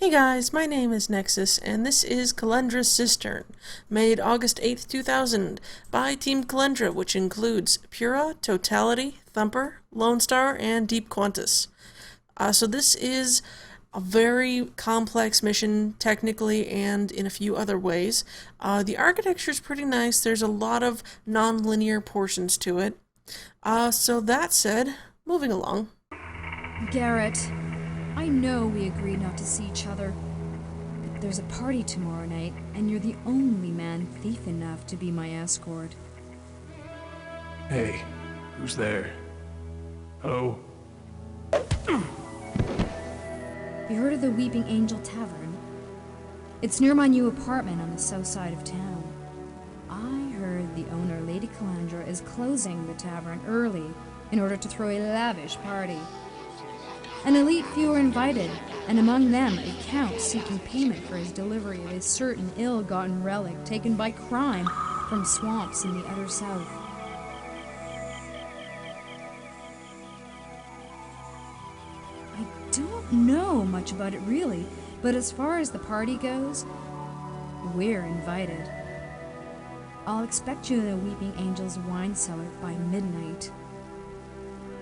Hey guys, my name is Nexus, and this is Calendra Cistern, made August 8th, 2000, by Team Calendra, which includes Purah, Totality, Thumper, Loanstar, and Deep Qantas. So this is a very complex mission, technically and in a few other ways. The architecture is pretty nice. There's a lot of non-linear portions to it. So that said, moving along. Garrett, I know we agreed not to see each other, but there's a party tomorrow night, and you're the only man thief enough to be my escort. Hey, who's there? Hello? Have you heard of the Weeping Angel Tavern? It's near my new apartment on the south side of town. I heard the owner, Lady Calendra, is closing the tavern early in order to throw a lavish party. An elite few are invited, and among them a count seeking payment for his delivery of a certain ill-gotten relic taken by crime from swamps in the utter south. I don't know much about it really, but as far as the party goes, we're invited. I'll expect you in the Weeping Angel's wine cellar by midnight.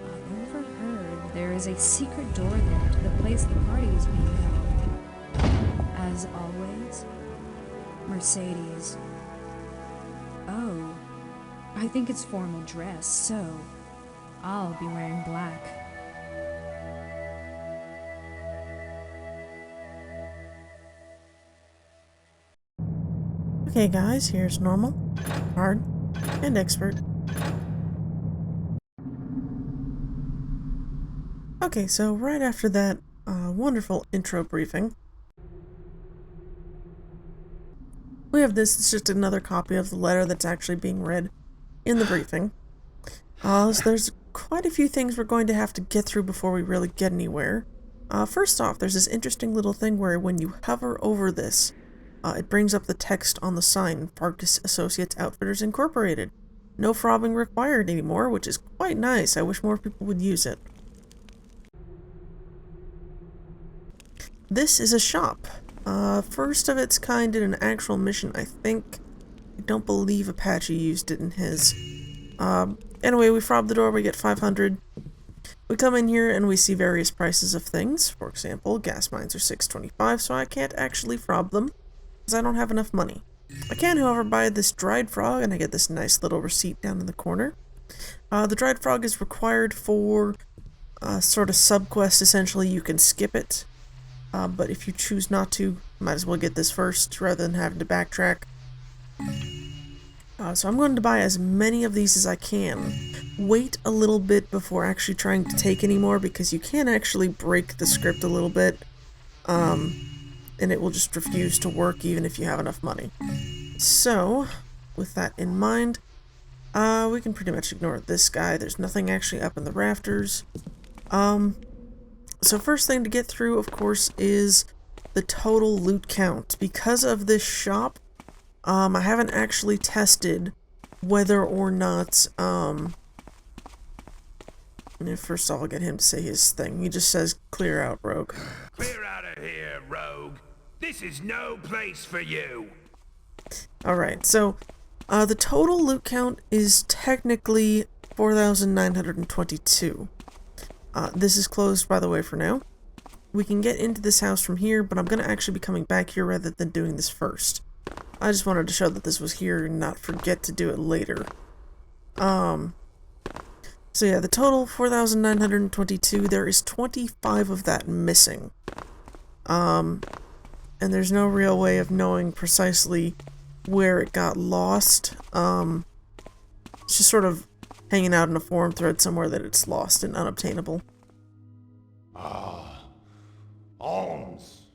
I overheard there is a secret door there to the place the party is being held. As always, Mercedes. Oh, I think it's formal dress, so I'll be wearing black. Okay guys, here's normal, hard, and expert. Okay, so right after that wonderful intro briefing, we have this. It's just another copy of the letter that's actually being read in the briefing. So there's quite a few things we're going to have to get through before we really get anywhere. First off, there's this interesting little thing where when you hover over this, it brings up the text on the sign, Farkas Associates Outfitters Incorporated. No frobbing required anymore, which is quite nice. I wish more people would use it. This is a shop. First of its kind in an actual mission, I think. I don't believe Apache used it in his. Anyway, we fob the door, we get 500. We come in here and we see various prices of things. For example, gas mines are $6.25, so I can't actually frob them, because I don't have enough money. I can, however, buy this dried frog, and I get this nice little receipt down in the corner. The dried frog is required for sort of subquest, essentially. You can skip it. But if you choose not to, might as well get this first rather than having to backtrack. So I'm going to buy as many of these as I can. Wait a little bit before actually trying to take any more, because you can actually break the script a little bit. And it will just refuse to work even if you have enough money. So, with that in mind, we can pretty much ignore this guy. There's nothing actually up in the rafters. So first thing to get through, of course, is the total loot count. Because of this shop, I haven't actually tested whether or not, first I'll get him to say his thing. He just says, "Clear out, rogue." Clear out of here, rogue. This is no place for you. Alright, so, the total loot count is technically 4,922. This is closed, by the way, for now. We can get into this house from here, but I'm going to actually be coming back here rather than doing this first. I just wanted to show that this was here and not forget to do it later. So yeah, the total, 4,922, there is 25 of that missing. And there's no real way of knowing precisely where it got lost. It's just sort of hanging out in a forum thread somewhere that it's lost and unobtainable. Alms.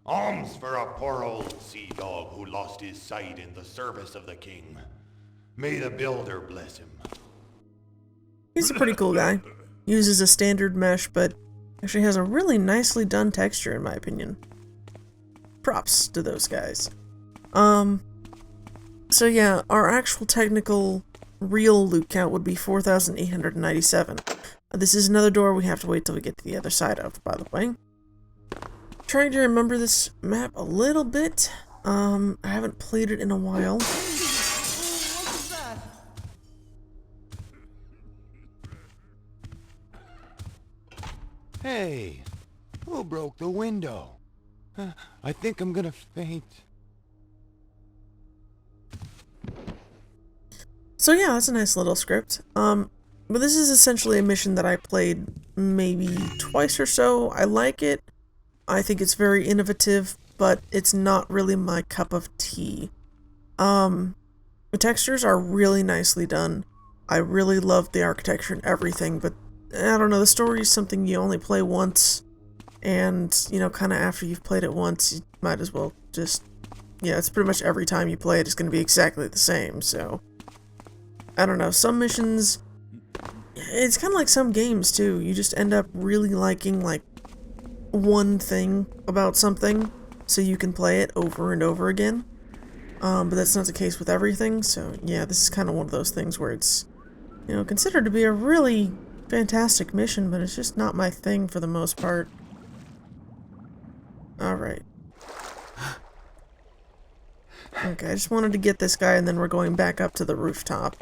Alms for a poor old sea dog who lost his sight in the service of the king. May the builder bless him. He's a pretty cool guy. Uses a standard mesh, but actually has a really nicely done texture in my opinion. Props to those guys. So yeah, our actual technical real loot count would be 4,897. This is another door we have to wait till we get to the other side of, by the way. trying to remember this map a little bit. I haven't played it in a while. Hey, who broke the window? I think I'm gonna faint. So yeah, that's a nice little script. But this is essentially a mission that I played maybe twice or so. I like it. I think it's very innovative, but it's not really my cup of tea. The textures are really nicely done. I really love the architecture and everything, but I don't know, the story is something you only play once, and, you know, kind of after you've played it once, you might as well just, yeah, it's pretty much every time you play it, it's going to be exactly the same, so, I don't know, some missions, it's kind of like some games, too, you just end up really liking, like, one thing about something, so you can play it over and over again, but that's not the case with everything, so, yeah, this is kind of one of those things where it's, you know, considered to be a really fantastic mission, but it's just not my thing for the most part. Alright. Okay, I just wanted to get this guy, and then we're going back up to the rooftop.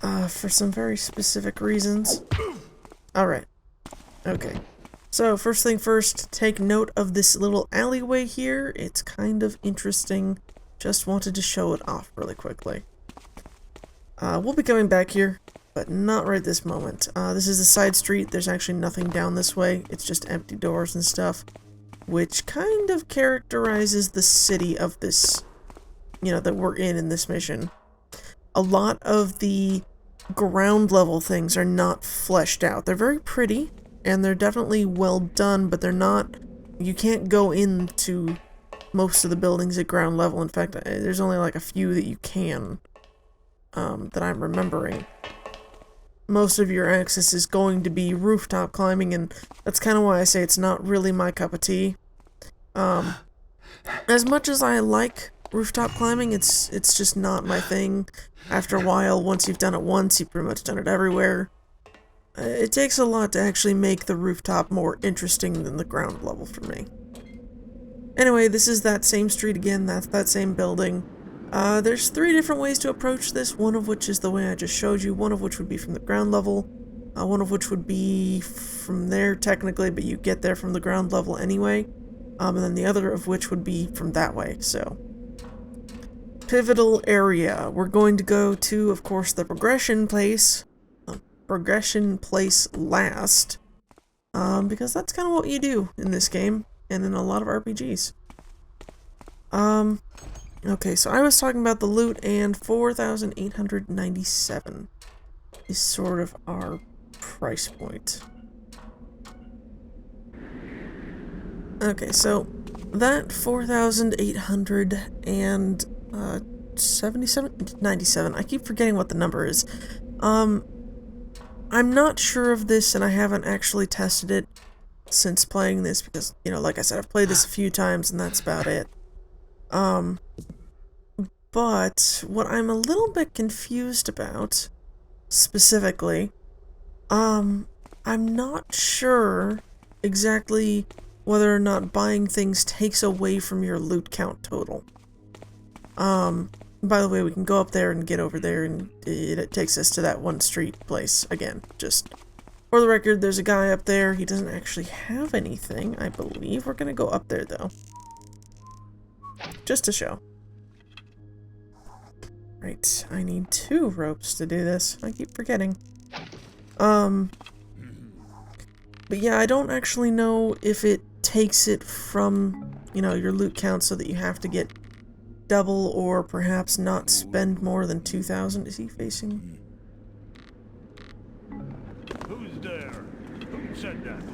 For some very specific reasons. Alright. Okay. So, first thing first, take note of this little alleyway here. It's kind of interesting. Just wanted to show it off really quickly. We'll be coming back here, but not right this moment. This is a side street. There's actually nothing down this way. It's just empty doors and stuff, which kind of characterizes the city of this, you know, that we're in this mission. A lot of the ground level things are not fleshed out. They're very pretty, and they're definitely well done, but they're not, you can't go into most of the buildings at ground level. In fact, there's only like a few that you can, that I'm remembering. Most of your access is going to be rooftop climbing, and that's kind of why I say it's not really my cup of tea. As much as I like rooftop climbing, it's just not my thing. After a while, once you've done it once, you've pretty much done it everywhere. It takes a lot to actually make the rooftop more interesting than the ground level for me. Anyway, this is that same street again, that's that same building. There's 3 different ways to approach this, one of which is the way I just showed you, one of which would be from the ground level, one of which would be from there technically, but you get there from the ground level anyway, and then the other of which would be from that way, so. Pivotal area. We're going to go to, of course, the progression place last, because that's kind of what you do in this game, and in a lot of RPGs. Okay, so I was talking about the loot, and 4,897 is sort of our price point. Okay, so that 4,897, I keep forgetting what the number is. I'm not sure of this, and I haven't actually tested it since playing this, because, you know, like I said, I've played this a few times, and that's about it. But what I'm a little bit confused about, specifically, I'm not sure exactly whether or not buying things takes away from your loot count total. By the way, we can go up there and get over there, and it takes us to that one street place again. Just for the record, there's a guy up there. He doesn't actually have anything, I believe. We're gonna go up there, though. Just to show. Right, I need 2 ropes to do this. I keep forgetting. But yeah, I don't actually know if it takes it from, you know, your loot count so that you have to get double or perhaps not spend more than 2,000. Is he facing? Who's there? Who said that?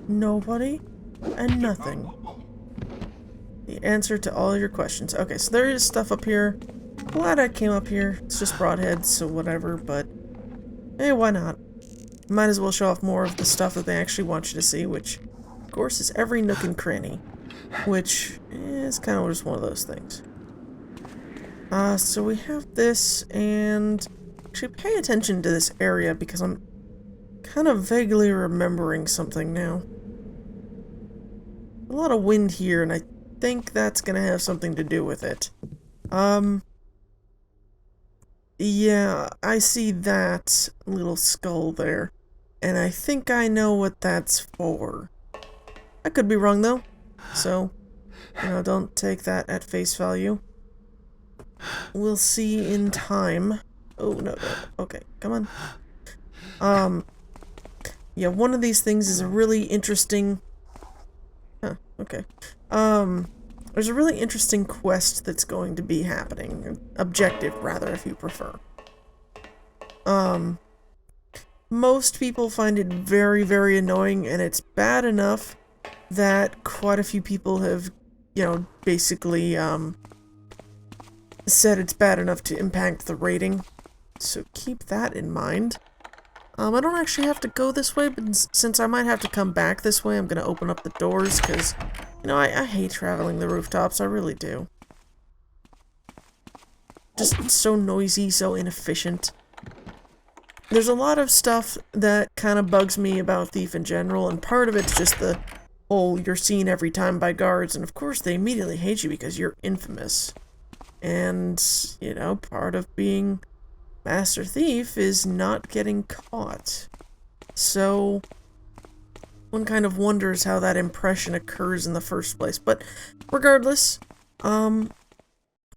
Nobody and nothing. The answer to all your questions. Okay, so there is stuff up here. Glad I came up here. It's just broadheads, so whatever, but hey, why not? Might as well show off more of the stuff that they actually want you to see, which, of course, is every nook and cranny, which is kind of just one of those things. So we have this, and actually pay attention to this area because I'm kind of vaguely remembering something now. a lot of wind here, and I think that's gonna have something to do with it. Yeah, I see that little skull there, and I think I know what that's for. I could be wrong, though, so, you know, don't take that at face value. We'll see in time. Oh, no, no, okay, come on. Yeah, one of these things is a really interesting... Huh, okay. There's a really interesting quest that's going to be happening. Objective, rather, if you prefer. Most people find it very, very annoying, and it's bad enough that quite a few people have, you know, basically, said it's bad enough to impact the rating. So keep that in mind. I don't actually have to go this way, but since I might have to come back this way, I'm gonna open up the doors, because, you know, I hate traveling the rooftops, I really do. Just so noisy, so inefficient. There's a lot of stuff that kind of bugs me about Thief in general, and part of it's just the whole you're seen every time by guards, and of course they immediately hate you because you're infamous. And, you know, part of being Master Thief is not getting caught. So, one kind of wonders how that impression occurs in the first place. But, regardless,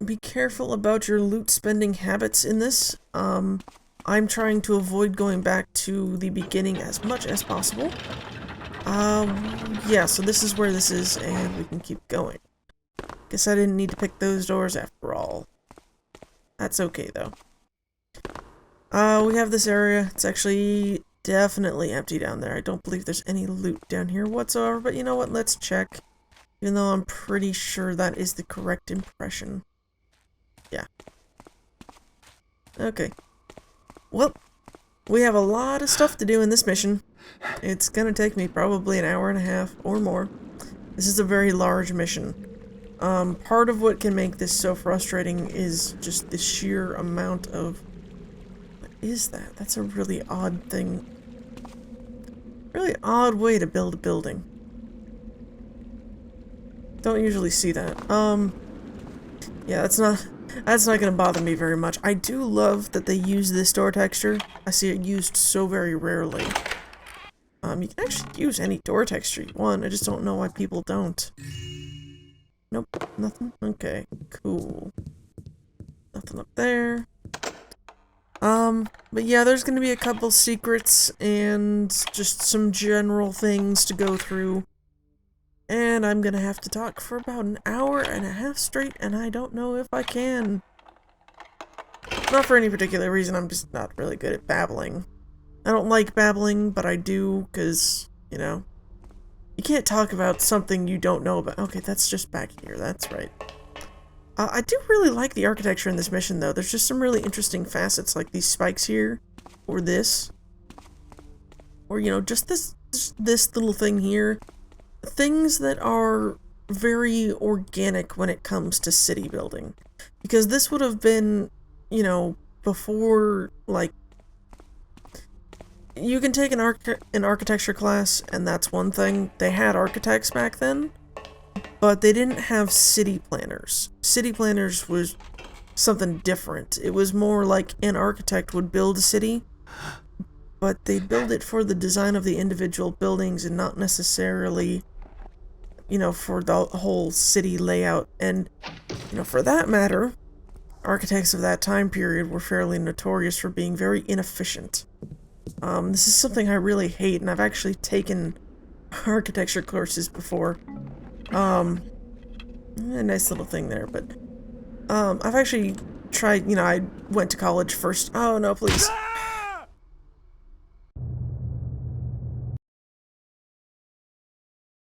be careful about your loot spending habits in this. I'm trying to avoid going back to the beginning as much as possible. Yeah, so this is where this is, and we can keep going. Guess I didn't need to pick those doors after all. That's okay, though. We have this area. It's actually definitely empty down there. I don't believe there's any loot down here whatsoever, but you know what? Let's check. Even though I'm pretty sure that is the correct impression. Yeah. Okay. Well, we have a lot of stuff to do in this mission. It's gonna take me probably an hour and a half or more. This is a very large mission. Part of what can make this so frustrating is just the sheer amount of... What is that? That's a really odd thing. Really odd way to build a building. Don't usually see that. Yeah, that's not gonna bother me very much. I do love that they use this door texture. I see it used so very rarely. You can actually use any door texture you want, I just don't know why people don't. Nope, nothing? Okay, cool. Nothing up there. But yeah, there's gonna be a couple secrets and just some general things to go through. And I'm gonna have to talk for about an hour and a half straight, and I don't know if I can. Not for any particular reason, I'm just not really good at babbling. I don't like babbling, but I do, because, you know, you can't talk about something you don't know about. Okay, that's just back here, that's right. I do really like the architecture in this mission, though. There's just some really interesting facets, like these spikes here, or this. Or, you know, just this little thing here. Things that are very organic when it comes to city building. Because this would have been, you know, before, like, you can take an architecture class, and that's one thing. They had architects back then, but they didn't have city planners. City planners was something different. It was more like an architect would build a city, but they build it for the design of the individual buildings and not necessarily, you know, for the whole city layout. And, you know, for that matter, architects of that time period were fairly notorious for being very inefficient. This is something I really hate, and I've actually taken architecture courses before. A nice little thing there, but, I've actually tried, you know, I went to college first. Oh, no, please.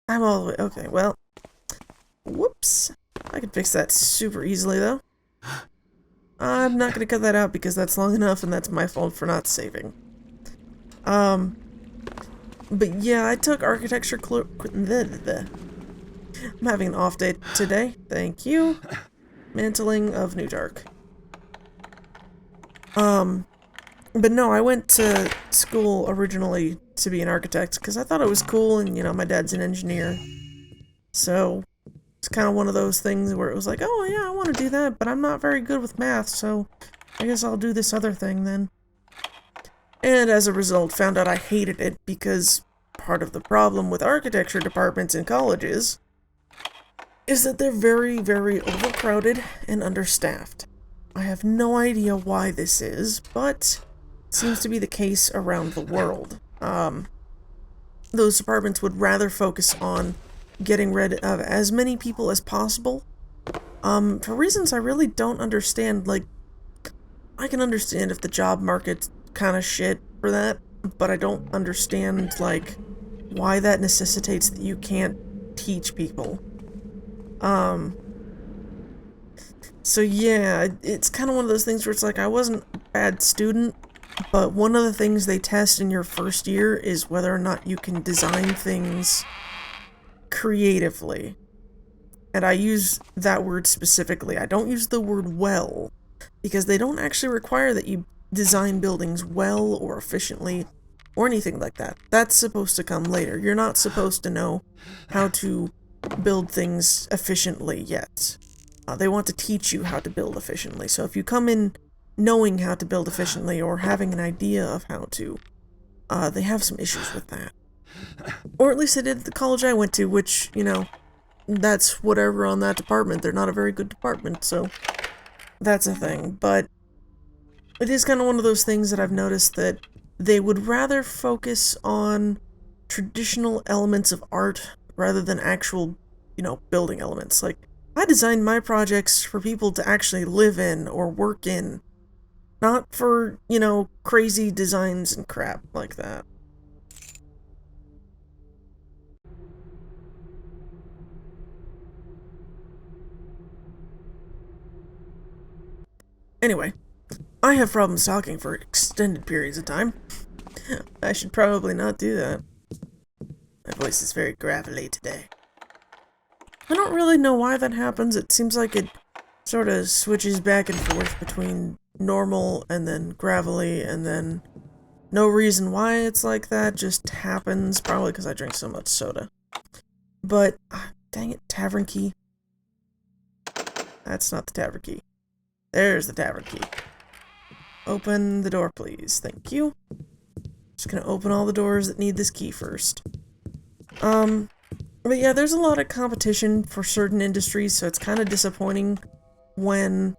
I'm all the way, okay, well, whoops. I can fix that super easily, though. I'm not gonna cut that out because that's long enough, and that's my fault for not saving. But yeah, I took architecture I'm having an off day today. Thank you. Mantling of New Dark. But no, I went to school originally to be an architect because I thought it was cool, and, you know, my dad's an engineer. So it's kind of one of those things where it was like, oh yeah, I want to do that, but I'm not very good with math, so I guess I'll do this other thing then. And as a result, found out I hated it because part of the problem with architecture departments in colleges is that they're very, very overcrowded and understaffed. I have no idea why this is, but it seems to be the case around the world. Those departments would rather focus on getting rid of as many people as possible, for reasons I really don't understand. Like, I can understand if the job market's kind of shit for that, but I don't understand, like, why that necessitates that you can't teach people. So yeah, it's kind of one of those things where it's like, I wasn't a bad student, but one of the things they test in your first year is whether or not you can design things creatively. And I use that word specifically. I don't use the word well, because they don't actually require that you design buildings well or efficiently or anything like that. That's supposed to come later. You're not supposed to know how to build things efficiently yet. They want to teach you how to build efficiently. So if you come in knowing how to build efficiently or having an idea of how to, they have some issues with that. Or at least they did at the college I went to, which, you know, that's whatever on that department. They're not a very good department, so that's a thing. But it is kind of one of those things that I've noticed that they would rather focus on traditional elements of art rather than actual, you know, building elements. Like, I designed my projects for people to actually live in or work in, not for, you know, crazy designs and crap like that. Anyway, I have problems talking for extended periods of time. I should probably not do that. My voice is very gravelly today. I don't really know why that happens. It seems like it sort of switches back and forth between normal and then gravelly, and then no reason why it's like that, just happens, probably because I drink so much soda. But, dang it, tavern key. That's not the tavern key. There's the tavern key. Open the door, please. Thank you. Just gonna open all the doors that need this key first. But yeah, there's a lot of competition for certain industries, so it's kind of disappointing when,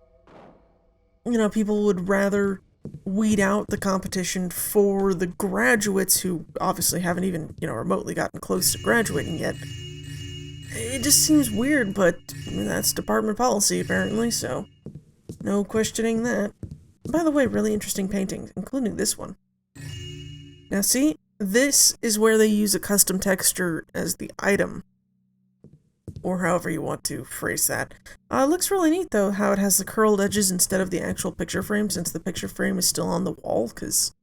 you know, people would rather weed out the competition for the graduates who obviously haven't even, you know, remotely gotten close to graduating yet. It just seems weird, but I mean, that's department policy apparently, so no questioning that. By the way, really interesting paintings, including this one. Now see, this is where they use a custom texture as the item, or however you want to phrase that. It looks really neat though, how it has the curled edges instead of the actual picture frame, since the picture frame is still on the wall, because,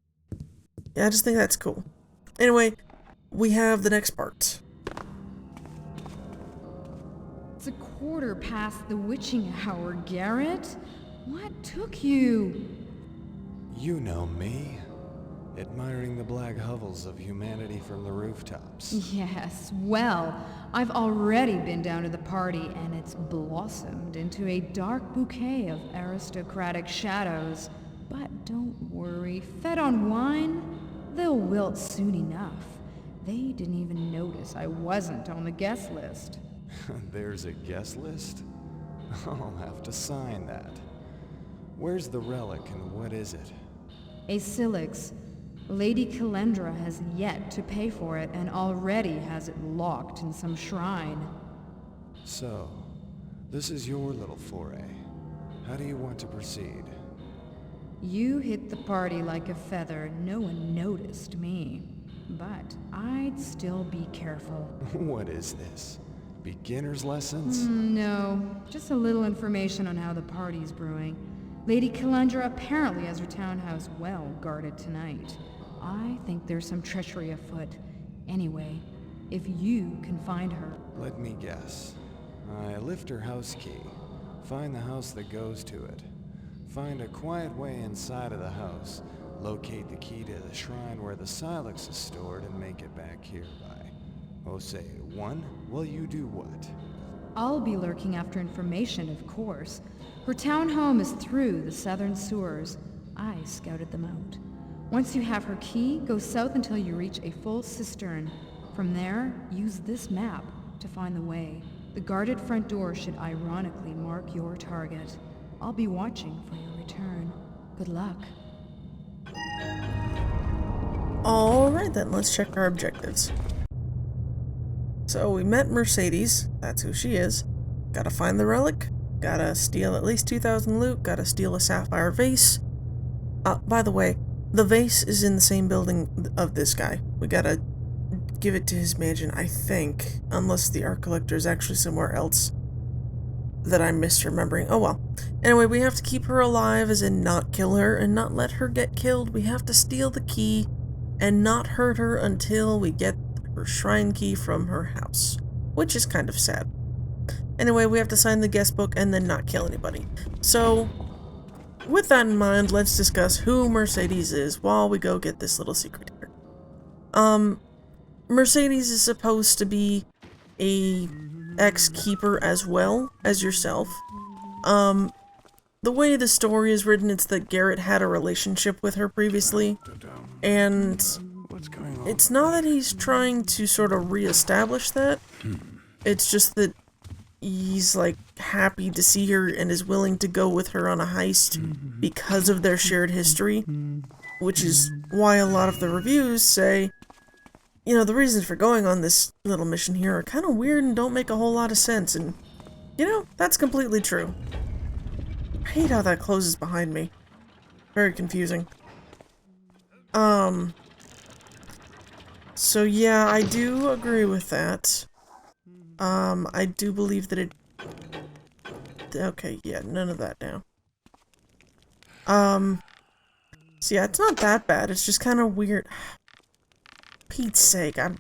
yeah, I just think that's cool. Anyway, we have the next part. It's a quarter past the witching hour, Garrett. What took you? You know me. Admiring the black hovels of humanity from the rooftops. Yes, well, I've already been down to the party, and it's blossomed into a dark bouquet of aristocratic shadows. But don't worry, fed on wine, they'll wilt soon enough. They didn't even notice I wasn't on the guest list. There's a guest list? I'll have to sign that. Where's the relic and what is it? A Silix. Lady Calendra has yet to pay for it and already has it locked in some shrine. So, this is your little foray. How do you want to proceed? You hit the party like a feather. No one noticed me. But I'd still be careful. What is this? Beginner's lessons? No, just a little information on how the party's brewing. Lady Calendra apparently has her townhouse well guarded tonight. I think there's some treachery afoot. Anyway, if you can find her... Let me guess. I lift her house key, find the house that goes to it, find a quiet way inside of the house, locate the key to the shrine where the Silix is stored, and make it back here by Jose, one, will you do what? I'll be lurking after information, of course. Her town home is through the southern sewers. I scouted them out. Once you have her key, go south until you reach a full cistern. From there, use this map to find the way. The guarded front door should ironically mark your target. I'll be watching for your return. Good luck. Alright then, let's check our objectives. So we met Mercedes, that's who she is. Gotta find the relic, gotta steal at least 2,000 loot, gotta steal a sapphire vase. By the way, the vase is in the same building of this guy. We gotta give it to his mansion, I think. Unless the art collector is actually somewhere else that I'm misremembering. Oh well. Anyway, we have to keep her alive, as in not kill her and not let her get killed. We have to steal the key and not hurt her until we get her shrine key from her house, which is kind of sad. Anyway, we have to sign the guest book and then not kill anybody. So, with that in mind, let's discuss who Mercedes is while we go get this little secret here. Mercedes is supposed to be a ex-keeper as well as yourself. The way the story is written, it's that Garrett had a relationship with her previously, and it's not that he's trying to sort of re-establish that. It's just that he's, like, happy to see her and is willing to go with her on a heist because of their shared history, which is why a lot of the reviews say, you know, the reasons for going on this little mission here are kind of weird and don't make a whole lot of sense, and, you know, that's completely true. I hate how that closes behind me. Very confusing. So yeah, I do agree with that. I do believe that it... Okay, yeah, none of that now. So yeah, it's not that bad, it's just kind of weird. Pete's sake, I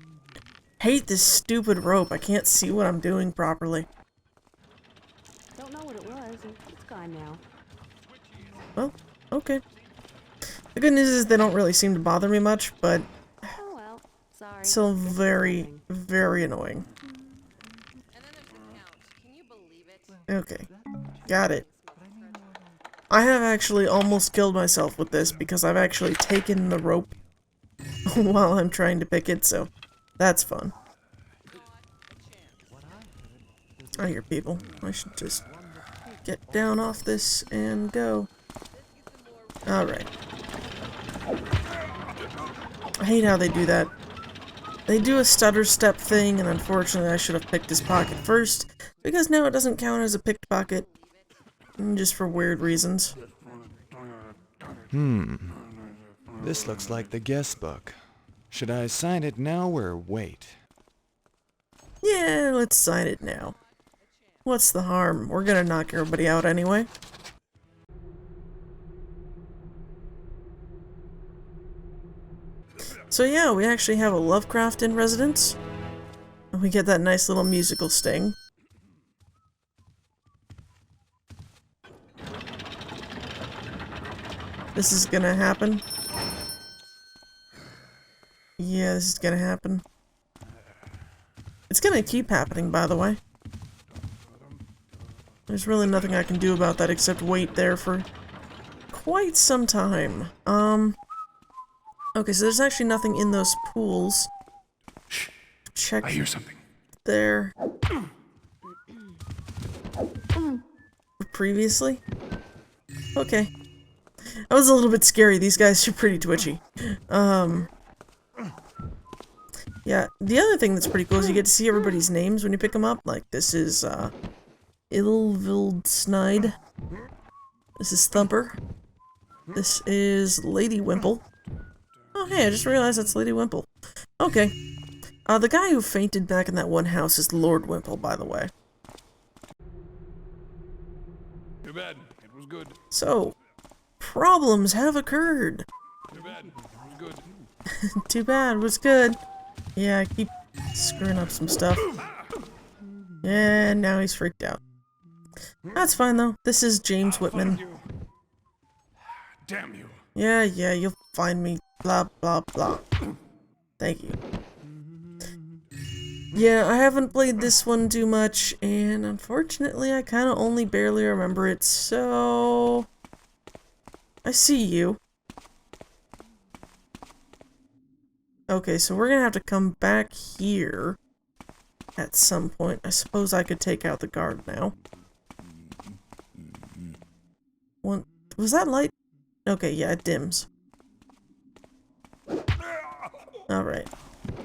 hate this stupid rope. I can't see what I'm doing properly. Don't know what it was. It's gone now. Well, okay. The good news is they don't really seem to bother me much, but Oh well. Sorry. still very, very annoying. Okay, got it. I have actually almost killed myself with this because I've actually taken the rope while I'm trying to pick it, so that's fun. I hear people. I should just get down off this and go. Alright. I hate how they do that. They do a stutter step thing, and unfortunately I should have picked his pocket first, because now it doesn't count as a picked pocket, just for weird reasons. This looks like the guest book. Should I sign it now or wait? Yeah, let's sign it now. What's the harm? We're gonna knock everybody out anyway. So yeah, we actually have a Lovecraft in residence. And we get that nice little musical sting. This is gonna happen. Yeah, this is gonna happen. It's gonna keep happening, by the way. There's really nothing I can do about that except wait there for quite some time. Okay, so there's actually nothing in those pools. Shh. Check I hear something. there. Previously? Okay. That was a little bit scary. These guys are pretty twitchy. Yeah, the other thing that's pretty cool is you get to see everybody's names when you pick them up. Like, this is, Snide. This is Thumper. This is Lady Wimple. Oh, hey, I just realized that's Lady Wimple. Okay. The guy who fainted back in that one house is Lord Wimple, by the way. Too bad. It was good. So, problems have occurred. Too bad. It was good. Too bad, was good. Yeah, I keep screwing up some stuff. Yeah, now he's freaked out. That's fine, though. This is James Whitman. You. Damn you. Yeah, you'll find me. Blah, blah, blah. Thank you. Yeah, I haven't played this one too much, and unfortunately I kind of only barely remember it, so... I see you. Okay, so we're gonna have to come back here at some point. I suppose I could take out the guard now. One, was that light? Okay, yeah, it dims. Alright.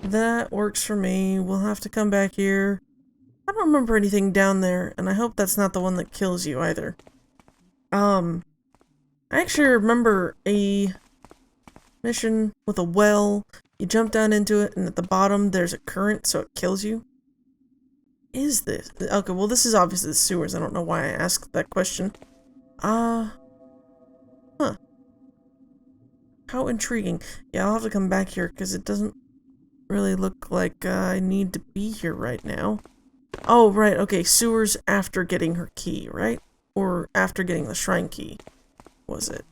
That works for me. We'll have to come back here. I don't remember anything down there, and I hope that's not the one that kills you either. I actually remember a mission with a well. You jump down into it, and at the bottom there's a current, so it kills you. Is this? Okay, well this is obviously the sewers. I don't know why I asked that question. Huh. How intriguing. Yeah, I'll have to come back here, because it doesn't really look like I need to be here right now. Oh, right, okay, sewers after getting her key, right? Or after getting the shrine key, was it?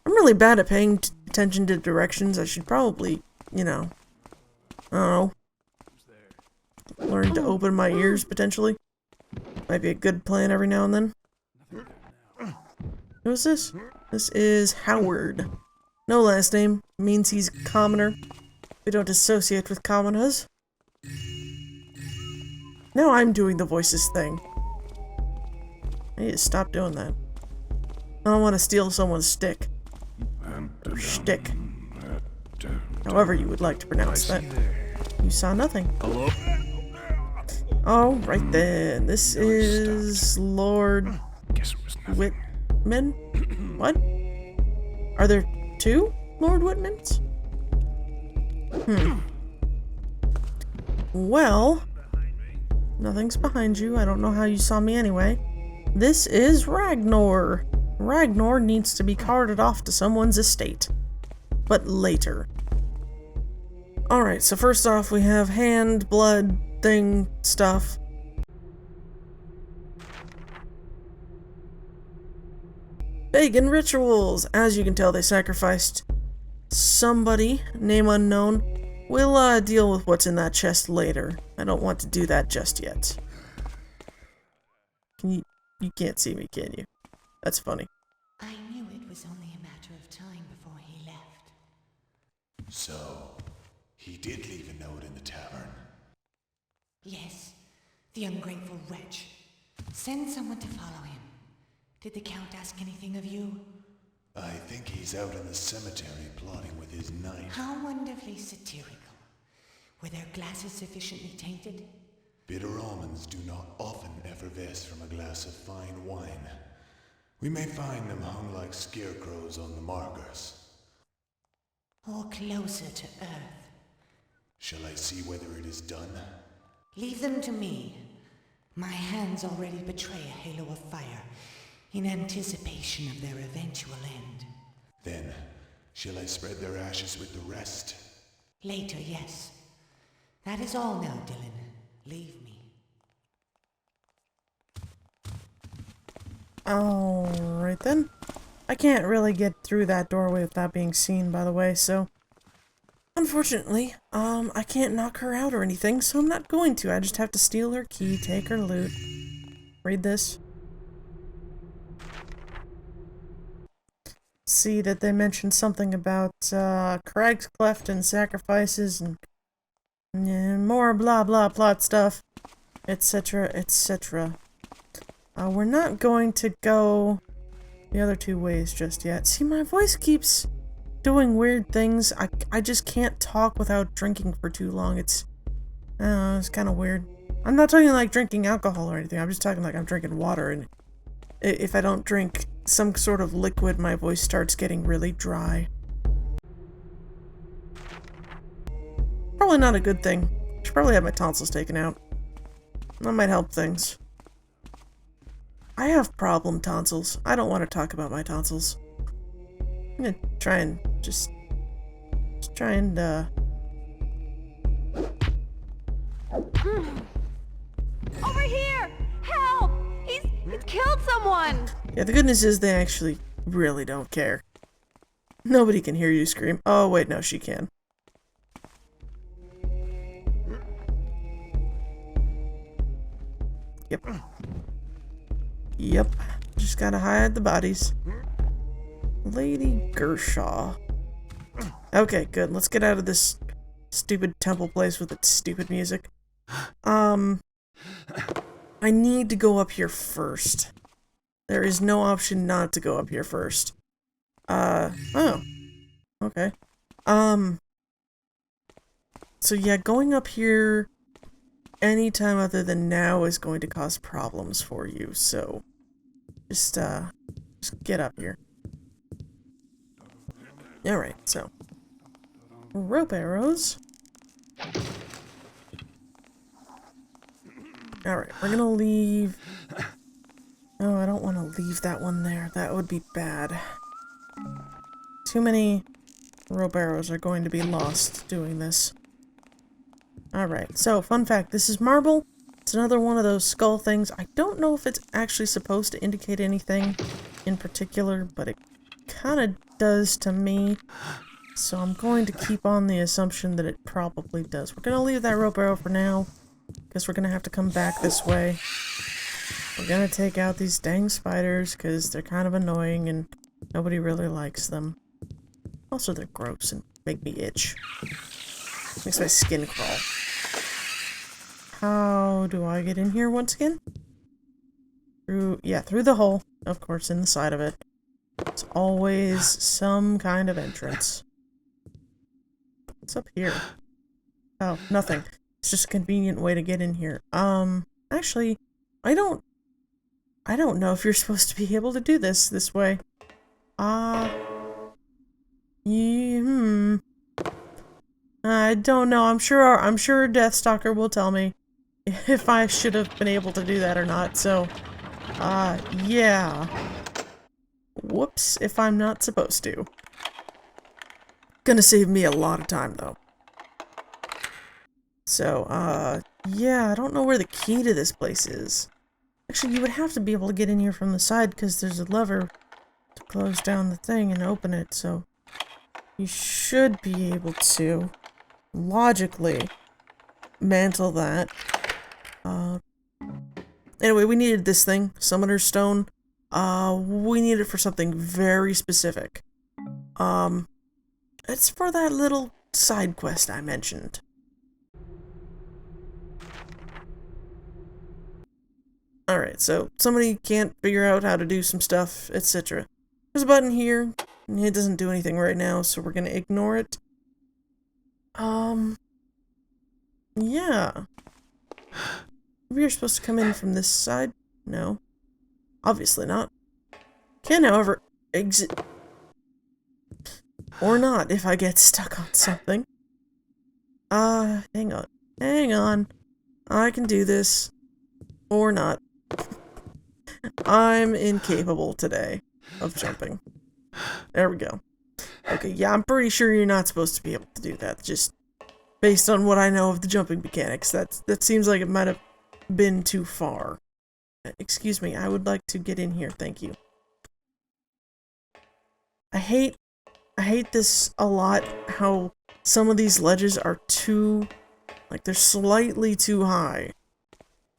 I'm really bad at paying attention to directions. I should probably, you know, I don't know, learn to open my ears, potentially. Might be a good plan every now and then. Who is this? This is Howard. No last name. Means he's a commoner. We don't associate with commoners. Now I'm doing the voices thing. I need to stop doing that. I don't want to steal someone's stick. Or shtick. However you would like to pronounce that. You saw nothing. Hello? Oh, right then. This is Lord Guess it was nothing. Whitman? What? Are there two Lord Whitmans? Well, nothing's behind you. I don't know how you saw me anyway. This is Ragnar. Ragnar needs to be carted off to someone's estate. But later. Alright, so first off we have hand, blood, thing, stuff. Pagan rituals! As you can tell, they sacrificed somebody, name unknown. We'll deal with what's in that chest later. I don't want to do that just yet. You can't see me, can you? That's funny. I knew it was only a matter of time before he left. So, he did leave a note in the tavern. Yes, the ungrateful wretch. Send someone to follow him. Did the Count ask anything of you? I think he's out in the cemetery plotting with his knife. How wonderfully satirical. Were their glasses sufficiently tainted? Bitter almonds do not often effervesce from a glass of fine wine. We may find them hung like scarecrows on the markers. Or closer to earth? Shall I see whether it is done? Leave them to me. My hands already betray a halo of fire in anticipation of their eventual end. Then, shall I spread their ashes with the rest? Later, yes. That is all now, Dylan. Leave me. Alright then. I can't really get through that doorway without being seen, by the way, so... Unfortunately, I can't knock her out or anything, so I'm not going to. I just have to steal her key, take her loot. Read this. See that they mentioned something about, Crag's Cleft and sacrifices and more blah blah plot stuff, etc, etc. We're not going to go the other two ways just yet. See, my voice keeps doing weird things. I just can't talk without drinking for too long. It's, I don't know, it's kind of weird. I'm not talking like drinking alcohol or anything. I'm just talking like I'm drinking water, and if I don't drink some sort of liquid, my voice starts getting really dry. Probably not a good thing. Should probably have my tonsils taken out. That might help things. I have problem tonsils. I don't want to talk about my tonsils. I'm gonna try and just try and, Over here! Help! He's killed someone! yeah, the good news is they actually really don't care. Nobody can hear you scream. Oh, wait, no, she can. Yep. Yep. Just gotta hide the bodies. Lady Gershaw. Okay, good. Let's get out of this stupid temple place with its stupid music. I need to go up here first. There is no option not to go up here first. Oh. Okay. So yeah, going up here anytime other than now is going to cause problems for you, so just get up here. Alright, so rope arrows. Alright, we're gonna leave... Oh, I don't want to leave that one there. That would be bad. Too many rope arrows are going to be lost doing this. Alright, so fun fact, this is marble. It's another one of those skull things. I don't know if it's actually supposed to indicate anything in particular, but it kind of does to me. So I'm going to keep on the assumption that it probably does. We're going to leave that rope arrow for now, because we're going to have to come back this way. We're going to take out these dang spiders, because they're kind of annoying and nobody really likes them. Also, they're gross and make me itch. Makes my skin crawl. How do I get in here once again? Through the hole, of course, in the side of it. It's always some kind of entrance. What's up here? Oh, nothing. It's just a convenient way to get in here. Actually, I don't know if you're supposed to be able to do this way. I don't know. I'm sure Deathstalker will tell me if I should have been able to do that or not. So, yeah. Whoops, if I'm not supposed to. Gonna save me a lot of time, though. So, yeah, I don't know where the key to this place is. Actually, you would have to be able to get in here from the side because there's a lever to close down the thing and open it, so you should be able to logically mantle that. Anyway, we needed this thing, Summoner's Stone. We need it for something very specific. It's for that little side quest I mentioned. Alright, so somebody can't figure out how to do some stuff, etc. There's a button here, and it doesn't do anything right now, so we're gonna ignore it. Yeah. Maybe you're supposed to come in from this side? No. Obviously not. Can, however, exit. Or not, if I get stuck on something. Hang on. Hang on. I can do this. Or not. I'm incapable today of jumping. There we go. Okay, yeah, I'm pretty sure you're not supposed to be able to do that, just based on what I know of the jumping mechanics. That seems like it might have been too far. Excuse me, I would like to get in here, thank you. I hate this a lot, how some of these ledges are too, like, they're slightly too high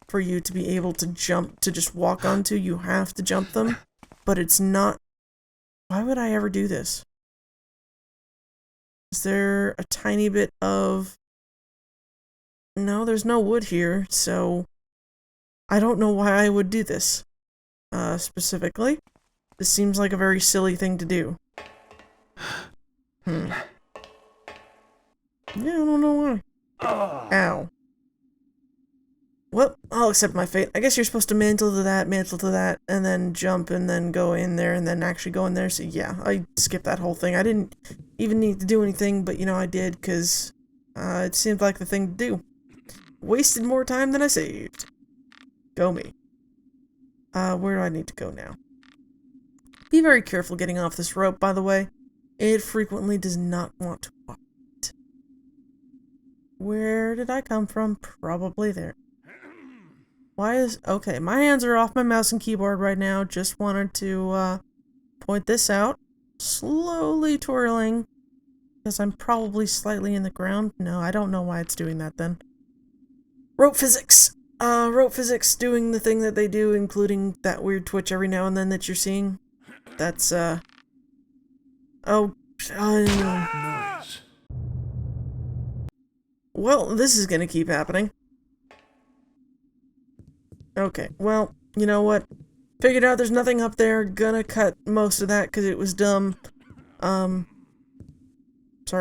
for you to be able to jump, to just walk onto. You have to jump them, but it's not. Why would I ever do this? Is there a tiny bit of... No, there's no wood here, so I don't know why I would do this. Specifically. This seems like a very silly thing to do. Yeah, I don't know why. Ow. Well, I'll accept my fate. I guess you're supposed to mantle to that, and then jump, and then go in there, and then actually go in there. So yeah, I skipped that whole thing. I didn't even need to do anything, but you know, I did, because it seemed like the thing to do. Wasted more time than I saved. Go me. Where do I need to go now? Be very careful getting off this rope, by the way. It frequently does not want to walk. Where did I come from? Probably there. Why is... Okay, my hands are off my mouse and keyboard right now. Just wanted to, point this out. Slowly twirling. Because I'm probably slightly in the ground. No, I don't know why it's doing that then. Rope physics! rope physics doing the thing that they do, including that weird twitch every now and then that you're seeing. That's, oh, Noise. well, this is gonna keep happening. Okay, well, you know what? Figured out there's nothing up there. Gonna cut most of that because it was dumb. Sorry,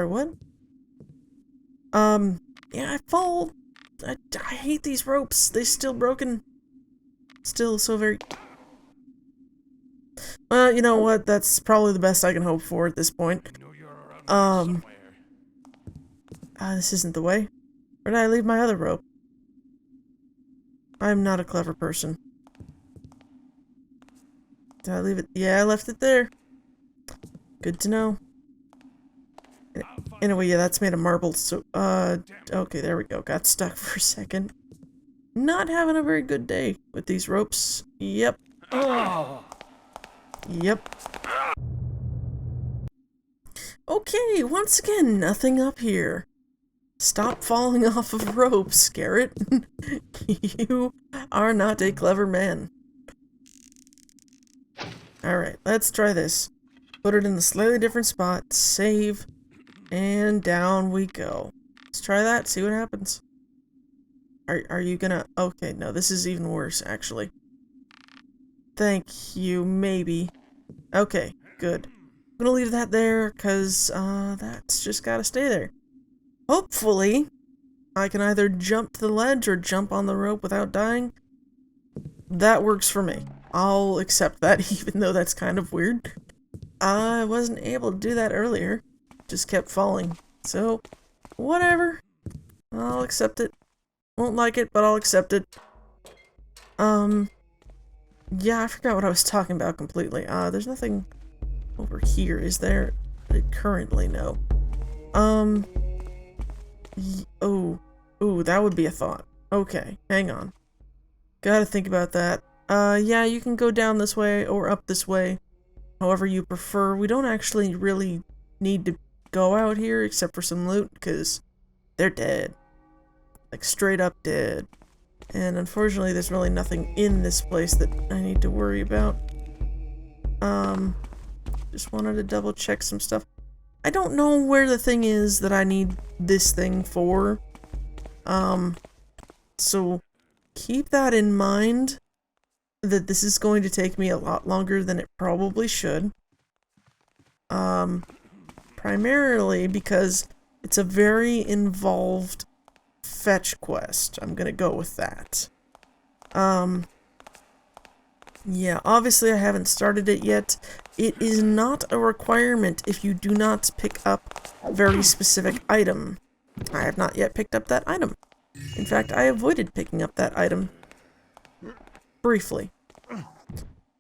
what? Yeah, I fall. I hate these ropes. They're still broken. Still so very... Well, you know what? That's probably the best I can hope for at this point. I know you're around here somewhere. This isn't the way. Where did I leave my other rope? I'm not a clever person. Did I leave it? Yeah, I left it there. Good to know. Anyway, yeah, that's made of marble, so, okay, there we go. Got stuck for a second. Not having a very good day with these ropes. Yep. Yep. Okay, once again, nothing up here. Stop falling off of ropes, Garrett. You are not a clever man. Alright, let's try this. Put it in a slightly different spot, save, and down we go. Let's try that, see what happens. Are you gonna... Okay, no, this is even worse, actually. Thank you, maybe. Okay, good. I'm gonna leave that there, because, that's just gotta stay there. Hopefully, I can either jump to the ledge or jump on the rope without dying. That works for me. I'll accept that, even though that's kind of weird. I wasn't able to do that earlier. Just kept falling. So, whatever. I'll accept it. Won't like it, but I'll accept it. Yeah, I forgot what I was talking about completely. There's nothing over here, is there? Currently, no. Ooh, that would be a thought. Okay, hang on. Gotta think about that. Yeah, you can go down this way or up this way. However you prefer. We don't actually really need to go out here except for some loot, because they're dead. Like, straight up dead. And unfortunately, there's really nothing in this place that I need to worry about. Just wanted to double check some stuff. I don't know where the thing is that I need this thing for. So keep that in mind, that this is going to take me a lot longer than it probably should. Primarily because it's a very involved fetch quest. I'm gonna go with that. Yeah, obviously I haven't started it yet. It is not a requirement if you do not pick up a very specific item. I have not yet picked up that item. In fact, I avoided picking up that item. Briefly.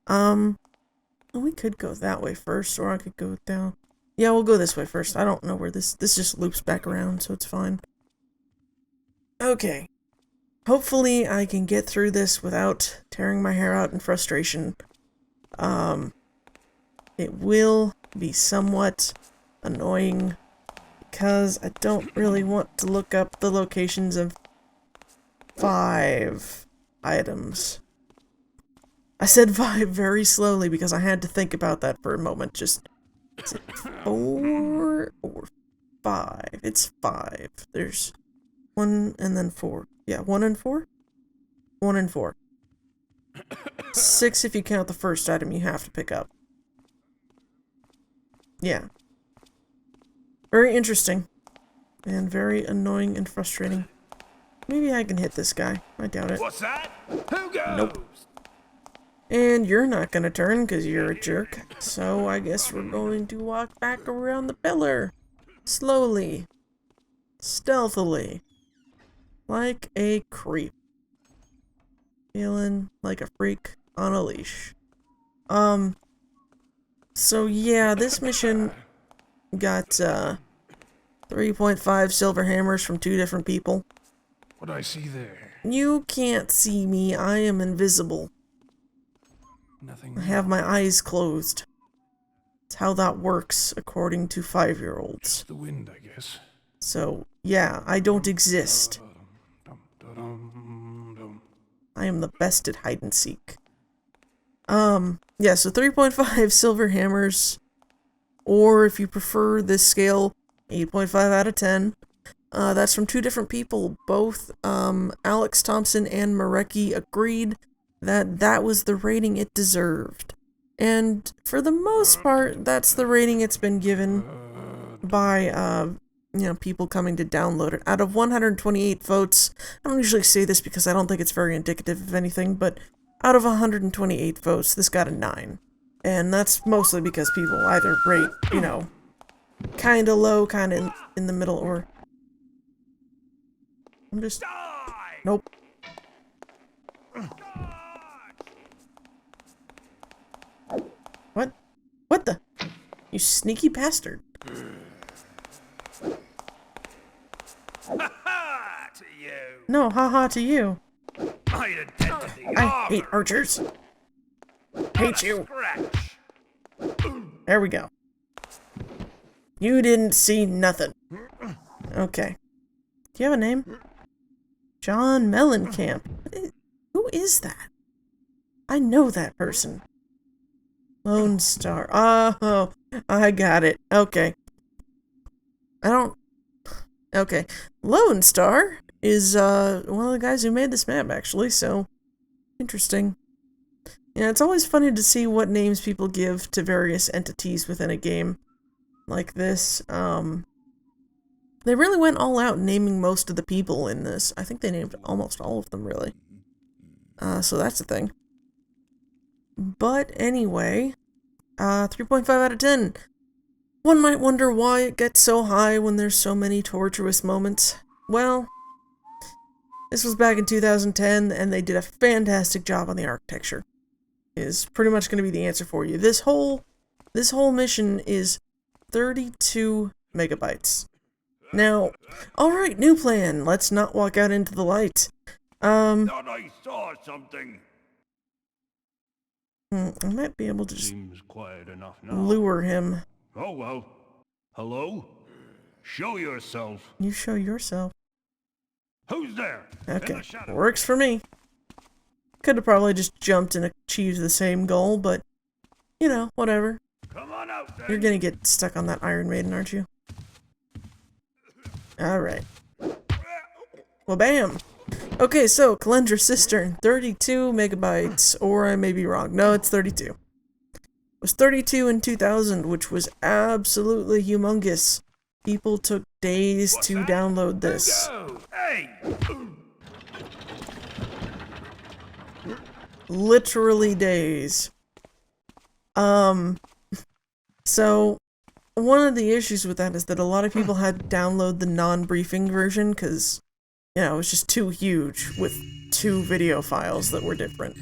We could go that way first, or I could go down. Yeah, we'll go this way first. I don't know where this just loops back around, so it's fine. Okay. Hopefully I can get through this without tearing my hair out in frustration. It will be somewhat annoying because I don't really want to look up the locations of 5 items. I said 5 very slowly because I had to think about that for a moment. Just, is it 4 or 5? It's 5. There's 1 and then 4. Yeah, 1 and 4? 1 and 4. 6 if you count the first item you have to pick up. Yeah. Very interesting. And very annoying and frustrating. Maybe I can hit this guy. I doubt it. What's that? Who goes? Nope. And you're not gonna turn because you're a jerk. So I guess we're going to walk back around the pillar. Slowly. Stealthily. Like a creep. Feeling like a freak on a leash. So yeah, this mission got, 3.5 silver hammers from 2 different people. What I see there? You can't see me, I am invisible. Nothing. I have my eyes closed. That's how that works, according to 5-year-olds. The wind, I guess. So, yeah, I don't exist. I am the best at hide and seek. Yeah, so 3.5 silver hammers, or if you prefer this scale, 8.5 out of 10. That's from two different people. Both Alex Thompson and Marecki agreed that that was the rating it deserved. And for the most part, that's the rating it's been given by, people coming to download it. Out of 128 votes, I don't usually say this because I don't think it's very indicative of anything, but out of 128 votes, this got a 9. And that's mostly because people either rate, kinda low, kinda in the middle, or... I'm just... Nope. What? What the? You sneaky bastard. Ha-ha to you! No, haha to you. I'd attend to the I armor. hate archers. Hate you. Scratch. There we go. You didn't see nothing. Okay. Do you have a name? John Mellencamp. Who is that? I know that person. Loanstar. Oh, I got it. Okay. Okay. Loanstar is, one of the guys who made this map, actually, so... Interesting. Yeah, it's always funny to see what names people give to various entities within a game like this. They really went all out naming most of the people in this. I think they named almost all of them, really. So that's the thing. But anyway, 3.5 out of 10. One might wonder why it gets so high when there's so many tortuous moments. Well, this was back in 2010, and they did a fantastic job on the architecture. Is pretty much going to be the answer for you. This whole mission is 32 megabytes. Now, alright, new plan. Let's not walk out into the light. Thought I saw something. I might be able to just Seems quiet enough now. lure him. Oh well. Hello? Show yourself. You show yourself. Who's there? Okay, In the shadow. works for me. Could have probably just jumped and achieved the same goal, but, whatever. Come on out then. You're gonna get stuck on that Iron Maiden, aren't you? Alright. Well, bam! Okay, so, Calendra Cistern, 32 megabytes, or I may be wrong. No, it's 32. It was 32 in 2000, which was absolutely humongous. People took days to download this. Go. Hey! Literally days. So, one of the issues with that is that a lot of people had to download the non-briefing version because, it was just too huge with 2 video files that were different.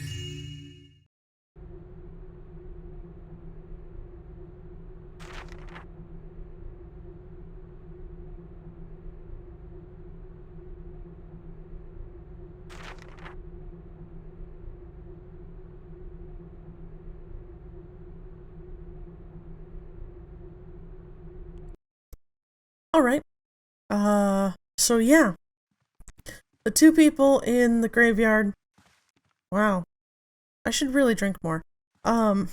Alright. So yeah. The 2 people in the graveyard. Wow. I should really drink more. The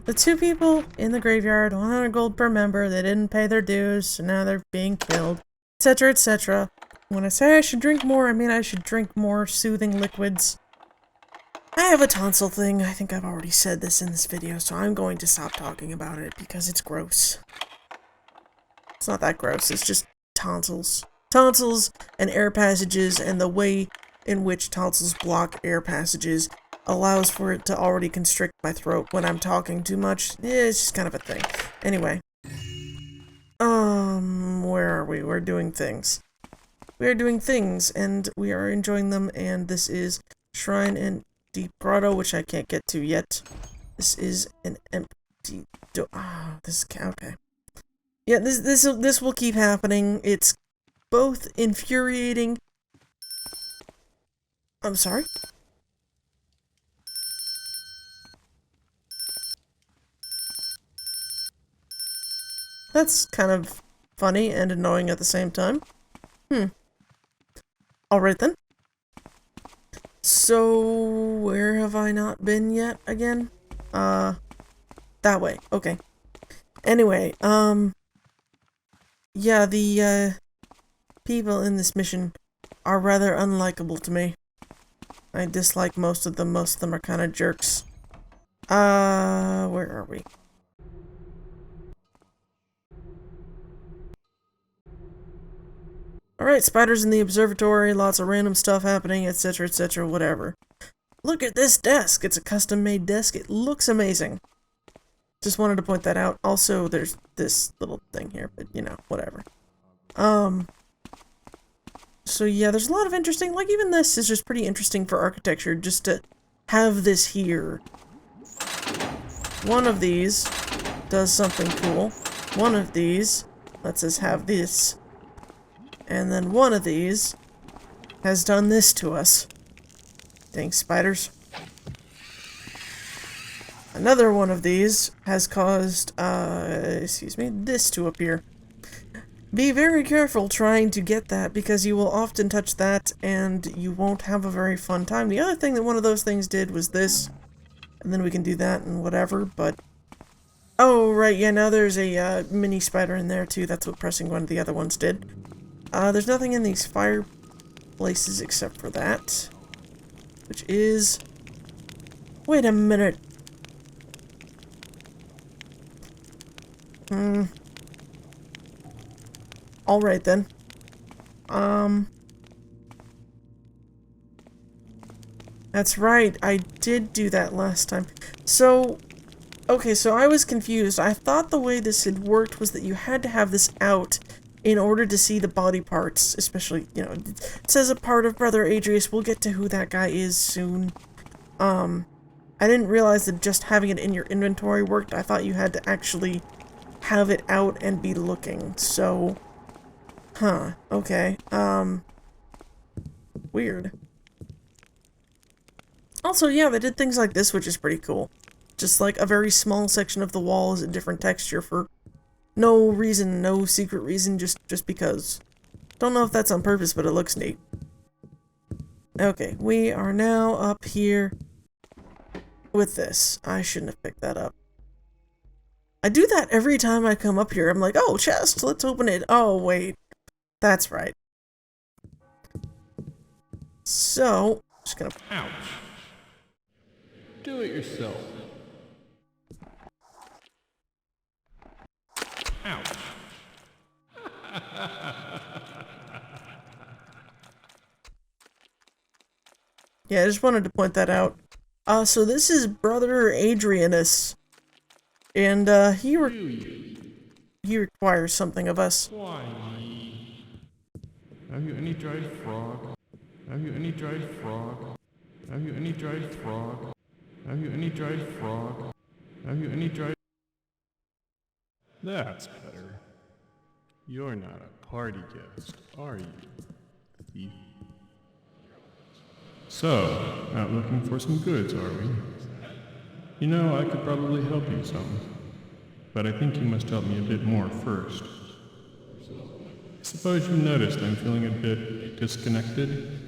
2 people in the graveyard, 100 gold per member, they didn't pay their dues, so now they're being killed, etc., etc. When I say I should drink more, I mean I should drink more soothing liquids. I have a tonsil thing. I think I've already said this in this video, so I'm going to stop talking about it because it's gross. It's not that gross, it's just tonsils. Tonsils and air passages, and the way in which tonsils block air passages allows for it to already constrict my throat when I'm talking too much. It's just kind of a thing. Anyway. Where are we? We're doing things. We are doing things, and we are enjoying them, and this is Shrine and Deep Grotto, which I can't get to yet. This is an empty door. This is okay. Yeah, this will keep happening. It's both infuriating. I'm sorry? That's kind of funny and annoying at the same time. Alright then. So, where have I not been yet again? That way. Okay. Anyway, yeah, the, people in this mission are rather unlikable to me. I dislike most of them. Most of them are kind of jerks. Where are we? Alright, spiders in the observatory, lots of random stuff happening, etc., whatever. Look at this desk! It's a custom-made desk. It looks amazing. Just wanted to point that out. Also, there's this little thing here, but, you know, whatever. So yeah, there's a lot of interesting, like, even this is just pretty interesting for architecture, just to have this here. One of these does something cool. One of these lets us have this. And then one of these has done this to us. Dang spiders. Another one of these has caused, excuse me, this to appear. Be very careful trying to get that, because you will often touch that and you won't have a very fun time. The other thing that one of those things did was this. And then we can do that and whatever, but... Oh, right, yeah, now there's a mini spider in there too. That's what pressing one of the other ones did. There's nothing in these fireplaces except for that. Which is... Wait a minute. Alright then. That's right, I did do that last time. So, okay, so I was confused. I thought the way this had worked was that you had to have this out in order to see the body parts, especially, you know, it says a part of Brother Adrius. We'll get to who that guy is soon. I didn't realize that just having it in your inventory worked. I thought you had to actually have it out and be looking, so... Huh, okay, weird. Also, yeah, they did things like this, which is pretty cool. Just like a very small section of the wall is a different texture for no reason, no secret reason, just because. Don't know if that's on purpose, but it looks neat. Okay, we are now up here with this. I shouldn't have picked that up. I do that every time I come up here. I'm like, oh, chest, let's open it. Oh, wait. That's right. So, just gonna... Ouch. Do it yourself. Ouch. Yeah, I just wanted to point that out. So this is Brother Adrianus. And, he requires something of us. Why? Have you any dried frog? Have you any dried frog? Have you any dried frog? Have you any dried frog? Have you any dried... That's better. You're not a party guest, are you, thief? So, out looking for some goods, are we? You know, I could probably help you some. But I think you must help me a bit more first. Suppose you noticed I'm feeling a bit disconnected?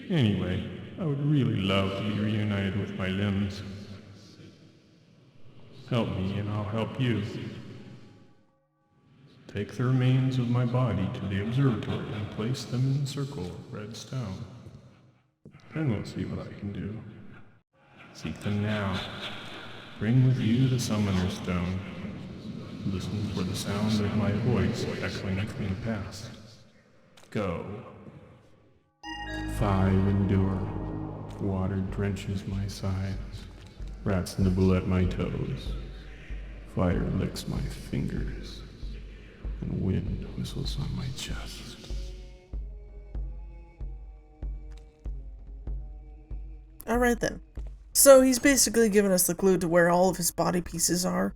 Anyway, I would really love to be reunited with my limbs. Help me and I'll help you. Take the remains of my body to the observatory and place them in the circle of red stone. Then we'll see what I can do. Seek them now. Bring with you the summoner stone. Listen for the sound of my voice echoing from the past. Go. 5 endure. Water drenches my sides. Rats nibble at my toes. Fire licks my fingers. And wind whistles on my chest. Alright then. So he's basically given us the clue to where all of his body pieces are.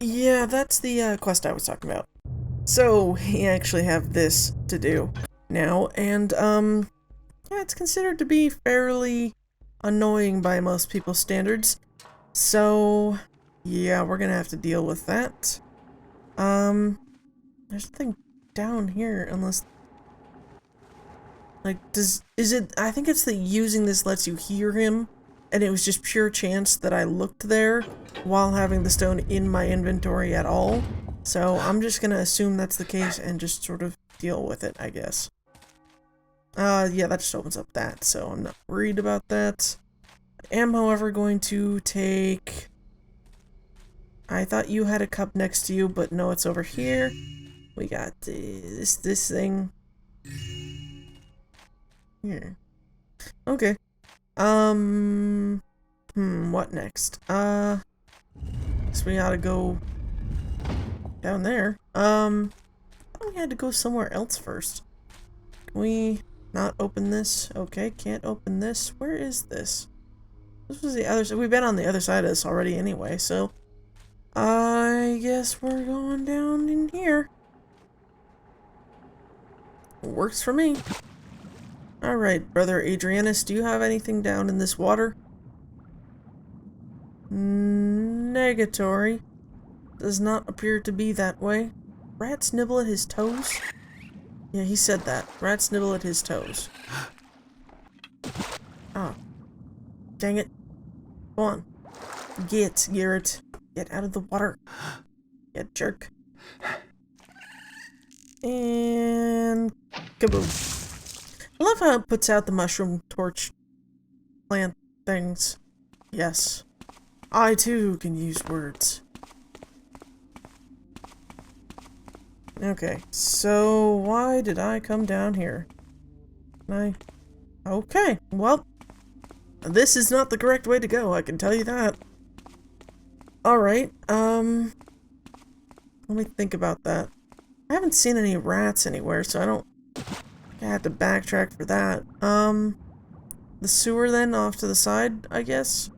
Yeah, that's the quest I was talking about. So we actually have this to do now, and yeah, it's considered to be fairly annoying by most people's standards. So yeah, we're gonna have to deal with that. There's nothing down here unless... Like, is it, I think it's that using this lets you hear him, and it was just pure chance that I looked there while having the stone in my inventory at all. So I'm just gonna assume that's the case and just sort of deal with it, I guess. Yeah, that just opens up that, so I'm not worried about that. I am, however, going to take... I thought you had a cup next to you, but no, it's over here. We got this thing. Here. Okay. What next? Guess we gotta go down there. I thought we had to go somewhere else first. Can we not open this? Okay, can't open this. Where is this? This was the other side. We've been on the other side of this already anyway, so I guess we're going down in here. Works for me. Alright, Brother Adrianus, do you have anything down in this water? Negatory. Does not appear to be that way. Rats nibble at his toes? Yeah, he said that. Rats nibble at his toes. Oh. Dang it. Go on. Get, Garrett. Get out of the water. Get jerk. And... kaboom. I love how it puts out the mushroom torch plant things. Yes. I too can use words. Okay, so why did I come down here? Okay, well, this is not the correct way to go, I can tell you that. Alright, let me think about that. I haven't seen any rats anywhere, so I had to backtrack for that. The sewer then off to the side, I guess,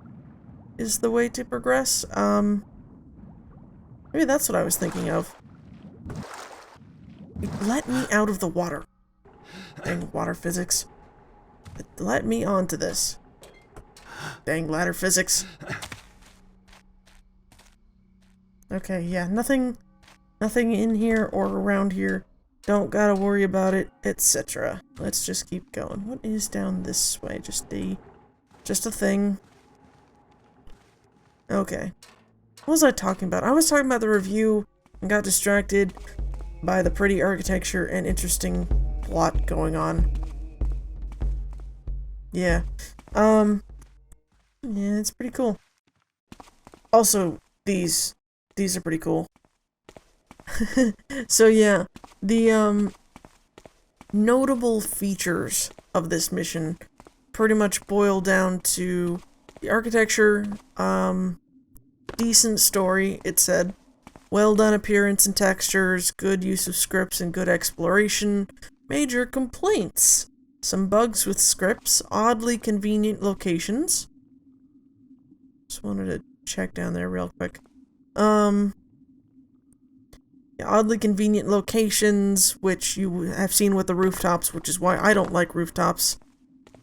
is the way to progress. Maybe that's what I was thinking of. Let me out of the water. Dang water physics. Let me onto this. Dang ladder physics. Okay, yeah, nothing in here or around here. Don't gotta worry about it, etc. Let's just keep going. What is down this way? Just a thing. Okay. What was I talking about? I was talking about the review and got distracted by the pretty architecture and interesting plot going on. Yeah. Yeah, it's pretty cool. Also, these are pretty cool. So yeah, the notable features of this mission pretty much boil down to the architecture, decent story, it said, well done appearance and textures, good use of scripts and good exploration, major complaints, some bugs with scripts, oddly convenient locations. Just wanted to check down there real quick. Oddly convenient locations, which you have seen with the rooftops, which is why I don't like rooftops.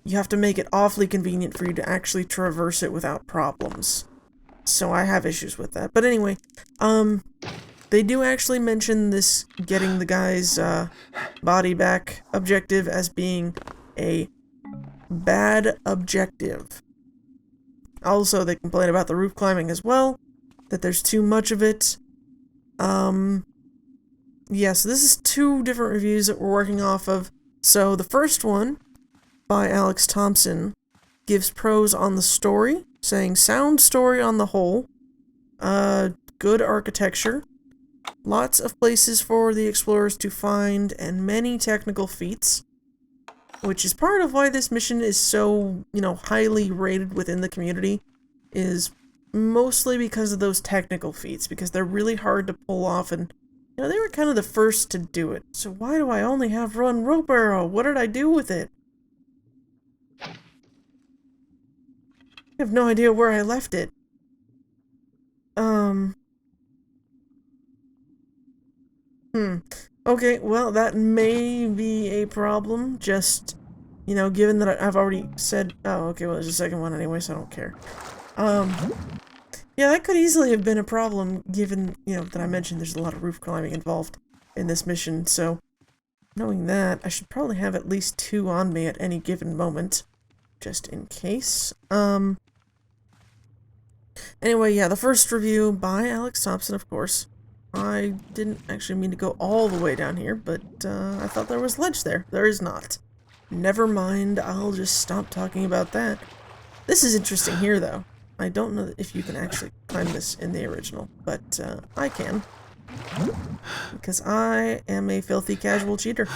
You have to make it awfully convenient for you to actually traverse it without problems. So I have issues with that. But anyway, they do actually mention this getting the guy's body back objective as being a bad objective. Also, they complain about the roof climbing as well, that there's too much of it. Yeah, so this is two different reviews that we're working off of. So the first one, by Alex Thompson, gives pros on the story, saying sound story on the whole, good architecture, lots of places for the explorers to find, and many technical feats, which is part of why this mission is so, highly rated within the community, is mostly because of those technical feats, because they're really hard to pull off, and they were kind of the first to do it. So why do I only have run rope arrow? What did I do with it? I have no idea where I left it. Okay, well, that may be a problem, just, given that I've already said... Oh, okay, well, there's a second one anyway, so I don't care. Yeah, that could easily have been a problem, given, that I mentioned there's a lot of roof climbing involved in this mission, so... knowing that, I should probably have at least 2 on me at any given moment, just in case. Anyway, yeah, the first review by Alex Thompson, of course. I didn't actually mean to go all the way down here, but I thought there was ledge there. There is not. Never mind, I'll just stop talking about that. This is interesting here, though. I don't know if you can actually climb this in the original, but I can. Because I am a filthy casual cheater.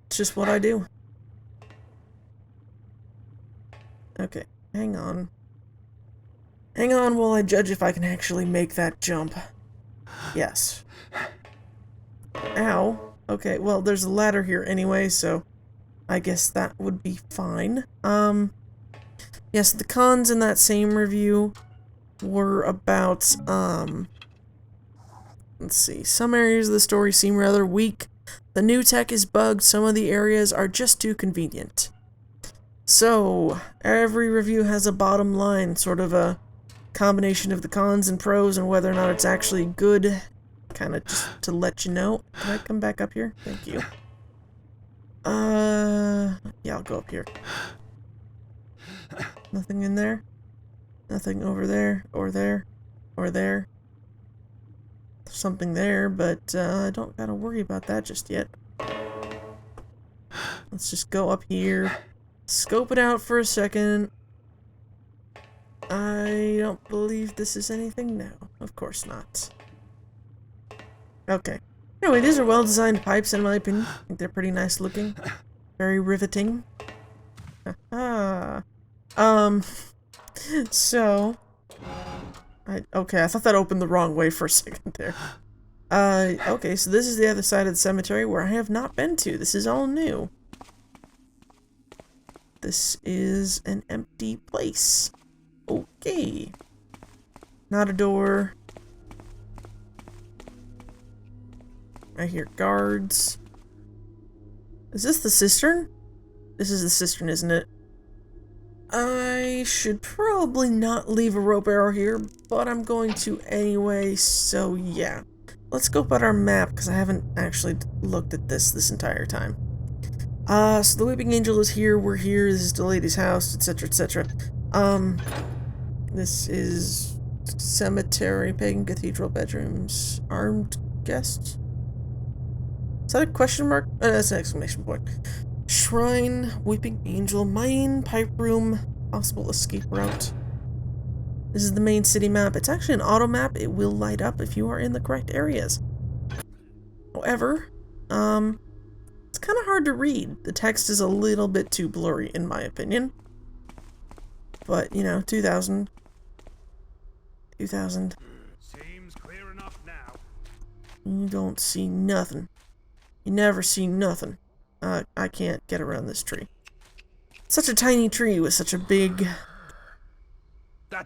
It's just what I do. Okay, hang on. Hang on while I judge if I can actually make that jump. Yes. Ow. Okay, well, there's a ladder here anyway, so I guess that would be fine. Yes, the cons in that same review were about, let's see, some areas of the story seem rather weak. The new tech is bugged, some of the areas are just too convenient. So, every review has a bottom line, sort of a combination of the cons and pros and whether or not it's actually good. Kind of just to let you know. Can I come back up here? Thank you. Yeah, I'll go up here. Nothing in there. Nothing over there, or there, or there. There's something there, but I don't gotta worry about that just yet. Let's just go up here. Scope it out for a second. I don't believe this is anything. No, of course not. Okay. Anyway, these are well-designed pipes in my opinion. I think they're pretty nice looking. Very riveting. So... okay, I thought that opened the wrong way for a second there. Okay, so this is the other side of the cemetery where I have not been to. This is all new. This is an empty place. Okay. Not a door. I hear guards. Is this the cistern? This is the cistern, isn't it? I should probably not leave a rope arrow here, but I'm going to anyway, so yeah. Let's go about our map, because I haven't actually looked at this entire time. So the Weeping Angel is here, we're here, this is the lady's house, etc, etc. This is cemetery, pagan cathedral, bedrooms, armed guests? Is that a question mark? That's an exclamation point. Shrine, Weeping Angel, mine, pipe room, possible escape route. This is the main city map. It's actually an auto map. It will light up if you are in the correct areas. However, it's kind of hard to read. The text is a little bit too blurry, in my opinion. But, you know, 2000. Seems clear enough now. You don't see nothing. You never see nothing. I can't get around this tree. Such a tiny tree with such a big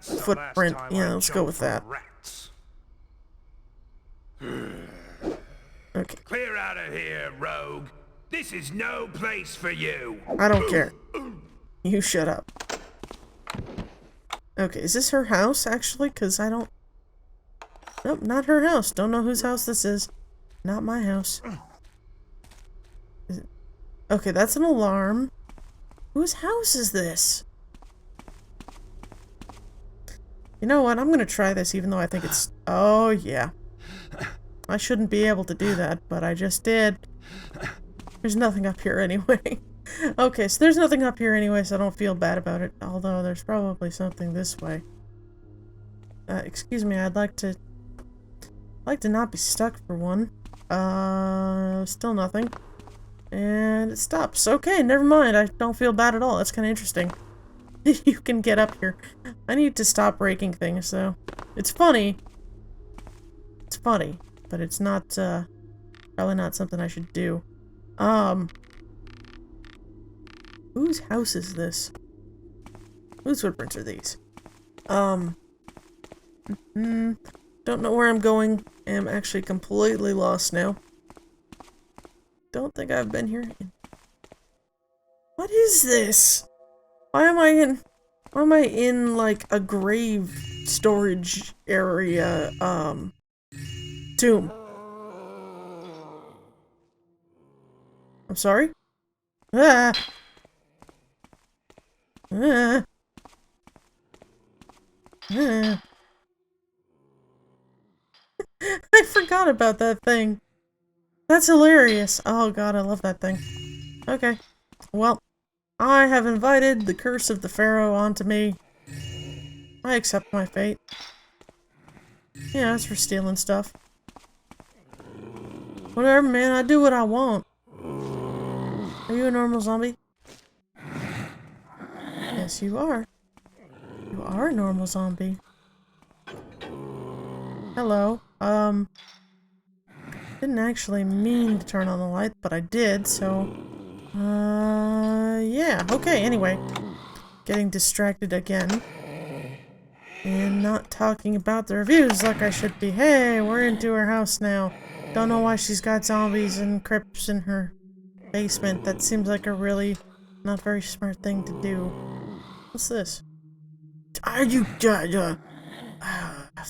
footprint. Yeah, let's go with that. Okay. Clear out of here, rogue. This is no place for you. I don't care. You shut up. Okay, is this her house, actually? Because I don't... Nope, not her house. Don't know whose house this is. Not my house. Is it... Okay, that's an alarm. Whose house is this? You know what? I'm gonna try this, even though I think it's... Oh, yeah. I shouldn't be able to do that, but I just did. There's nothing up here anyway. Okay, so there's nothing up here anyway, so I don't feel bad about it. Although, there's probably something this way. Excuse me, I'd like to not be stuck for one. Still nothing. And it stops. Okay, never mind. I don't feel bad at all. That's kind of interesting. You can get up here. I need to stop breaking things, though. It's funny. It's funny, but it's not, probably not something I should do. Whose house is this? Whose footprints are these? Don't know where I'm going. Am actually completely lost now. Don't think I've been here. What is this? Why am I in like a grave storage area, tomb? I'm sorry? Ah! Ah! Ah! I forgot about that thing. That's hilarious. Oh god, I love that thing. Okay. Well, I have invited the curse of the Pharaoh onto me. I accept my fate. Yeah, that's for stealing stuff. Whatever, man, I do what I want. Are you a normal zombie? Yes, you are. You are a normal zombie. Hello. Didn't actually mean to turn on the light, but I did, so... yeah. Okay, anyway. Getting distracted again. And not talking about the reviews like I should be. Hey, we're into her house now. Don't know why she's got zombies and crypts in her basement. That seems like a really not very smart thing to do. What's this? Are you...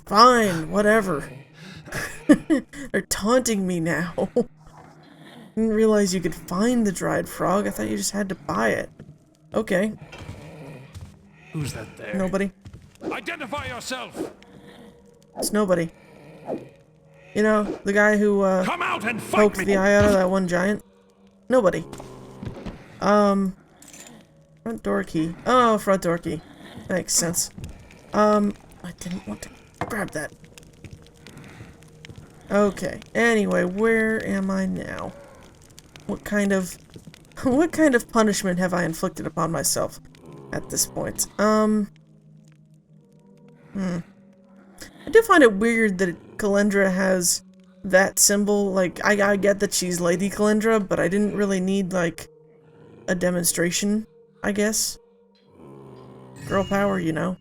fine, whatever. They're taunting me now. Didn't realize you could find the dried frog. I thought you just had to buy it. Okay. Who's that there? Nobody. Identify yourself! It's nobody. You know, the guy who, Come out and fight poked me! the eye out of that one giant? Nobody. Front door key. Oh, front door key. That makes sense. I didn't want to grab that. Okay. Anyway, where am I now? What kind of punishment have I inflicted upon myself at this point? I do find it weird that Calendra has that symbol. Like, I get that she's Lady Calendra, but I didn't really need, like, a demonstration, I guess. Girl power, you know.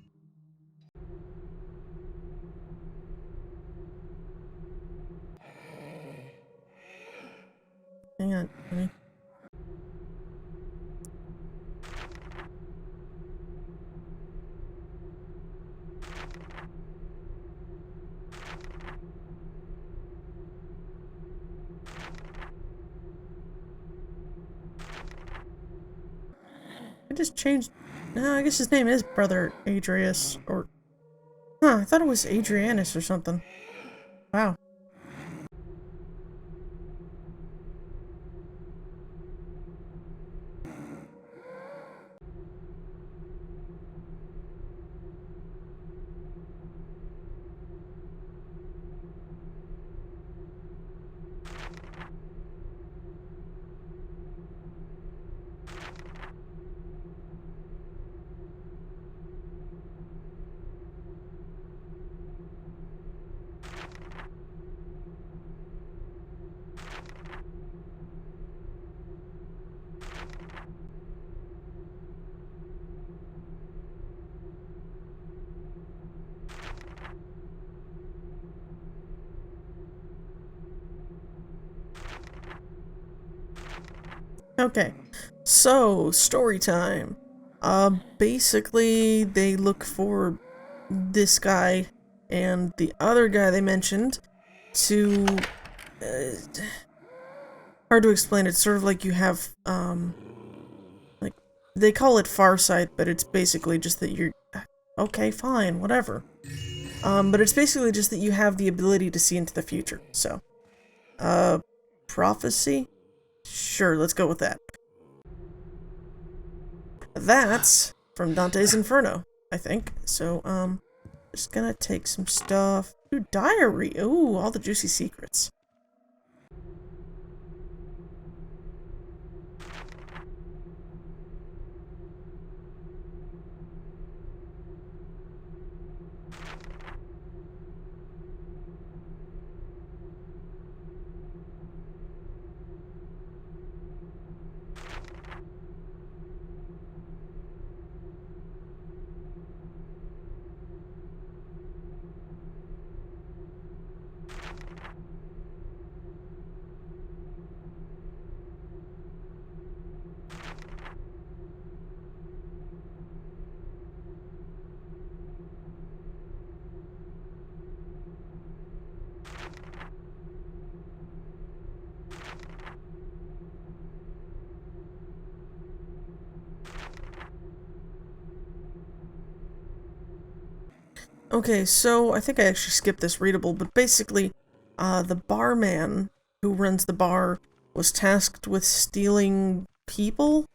Hang on, honey. I just changed... No, I guess his name is Brother Adrius, or... Huh, I thought it was Adrianus or something. Wow. Okay, so, story time. Basically, they look for this guy and the other guy they mentioned to... hard to explain. It's sort of like you have, like, they call it farsight, but it's basically just that you're... Okay, fine, whatever. But it's basically just that you have the ability to see into the future, so... prophecy? Sure, let's go with that. That's from Dante's Inferno, I think. So, just gonna take some stuff. Ooh, diary! Ooh, all the juicy secrets. Okay, so I think I actually skipped this readable, but basically, the barman who runs the bar was tasked with stealing people,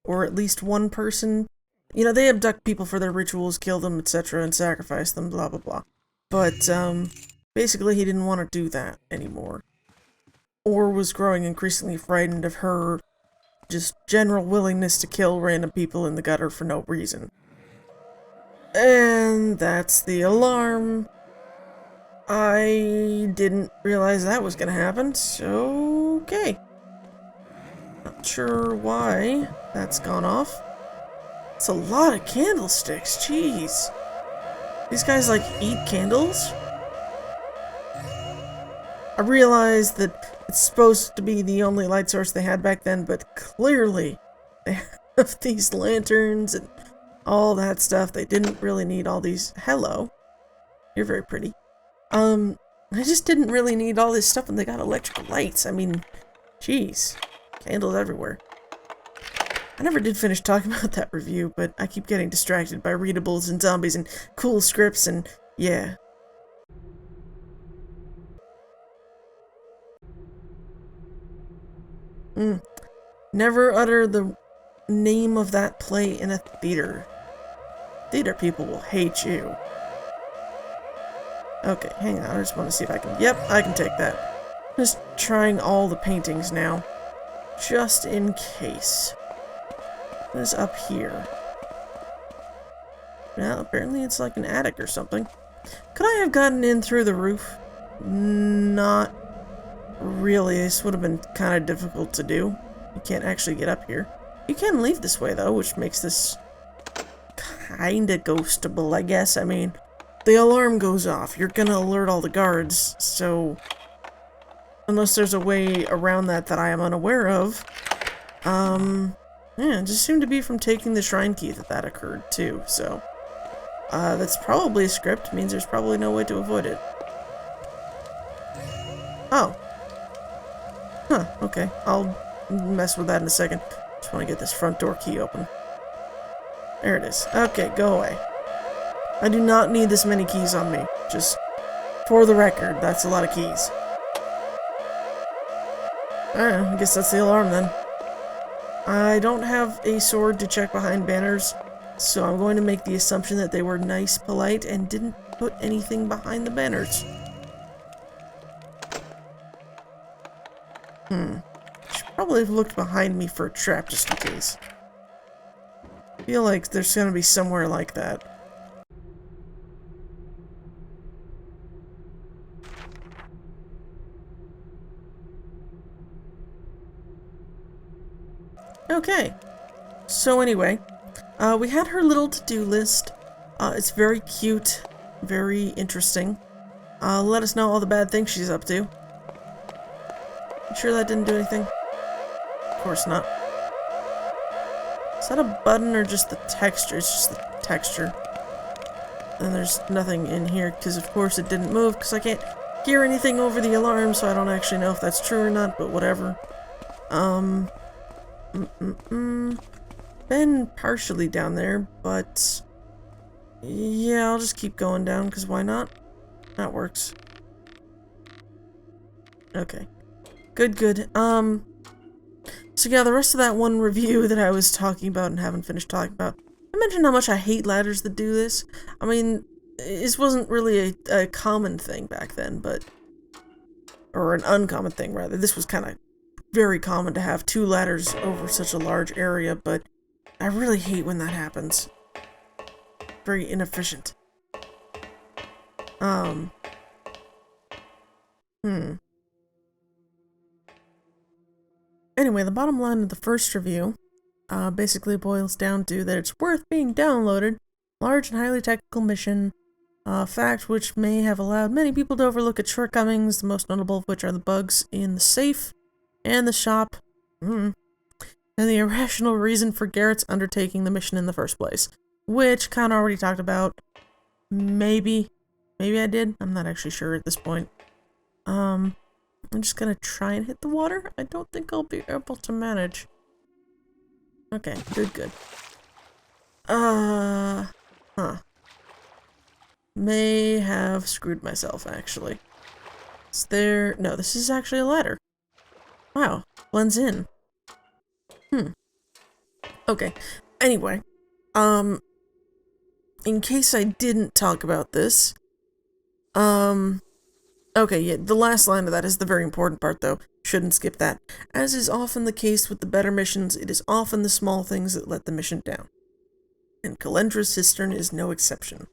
or at least one person. You know, they abduct people for their rituals, kill them, etc., and sacrifice them, blah blah blah. But, basically he didn't want to do that anymore. Or was growing increasingly frightened of her just general willingness to kill random people in the gutter for no reason. And that's the alarm. I didn't realize that was gonna happen, so okay. Not sure why that's gone off. It's a lot of candlesticks, jeez. These guys like eat candles? I realized that it's supposed to be the only light source they had back then, but clearly they have these lanterns and all that stuff. They didn't really need all these. Hello. You're very pretty. I just didn't really need all this stuff when they got electrical lights. I mean, jeez. Candles everywhere. I never did finish talking about that review, but I keep getting distracted by readables and zombies and cool scripts and yeah. Never utter the name of that play in a theater. Theater people will hate you. Okay, hang on. I just want to see if I can... Yep, I can take that. Just trying all the paintings now. Just in case. What is up here? Well, apparently it's like an attic or something. Could I have gotten in through the roof? Not really. This would have been kind of difficult to do. You can't actually get up here. You can leave this way, though, which makes this kind of ghostable, I guess. I mean, the alarm goes off. You're gonna alert all the guards, so... Unless there's a way around that that I am unaware of. Yeah, it just seemed to be from taking the shrine key that occurred, too, so... that's probably a script. Means there's probably no way to avoid it. Oh. Huh, okay. I'll mess with that in a second. Just want to get this front door key open. There it is. Okay, go away. I do not need this many keys on me. Just for the record, that's a lot of keys. Alright, I guess that's the alarm then. I don't have a sword to check behind banners, so I'm going to make the assumption that they were nice, polite, and didn't put anything behind the banners. Should probably have looked behind me for a trap just in case. I feel like there's gonna be somewhere like that. Okay. So anyway, we had her little to-do list. It's very cute, very interesting. Let us know all the bad things she's up to. You sure that didn't do anything? Of course not. Is that a button or just the texture? It's just the texture. And there's nothing in here, because of course it didn't move, because I can't hear anything over the alarm, so I don't actually know if that's true or not, but whatever. Been partially down there, but... yeah, I'll just keep going down, because why not? That works. Okay. Good, good. So yeah, the rest of that one review that I was talking about and haven't finished talking about, I mentioned how much I hate ladders that do this. I mean, this wasn't really a common thing back then, but... or an uncommon thing, rather. This was kind of very common to have 2 ladders over such a large area, but I really hate when that happens. Very inefficient. Anyway, the bottom line of the first review basically boils down to that it's worth being downloaded. Large and highly technical mission. Fact which may have allowed many people to overlook its shortcomings, the most notable of which are the bugs in the safe and the shop. And the irrational reason for Garrett's undertaking the mission in the first place. Which kind of already talked about. Maybe I did. I'm not actually sure at this point. I'm just gonna try and hit the water. I don't think I'll be able to manage. Okay, good. may have screwed myself, actually. Is there... No, this is actually a ladder. Wow, blends in. Okay, anyway. In case I didn't talk about this, okay, yeah, the last line of that is the very important part, though. Shouldn't skip that. As is often the case with the better missions, it is often the small things that let the mission down. And Calendra's Cistern is no exception.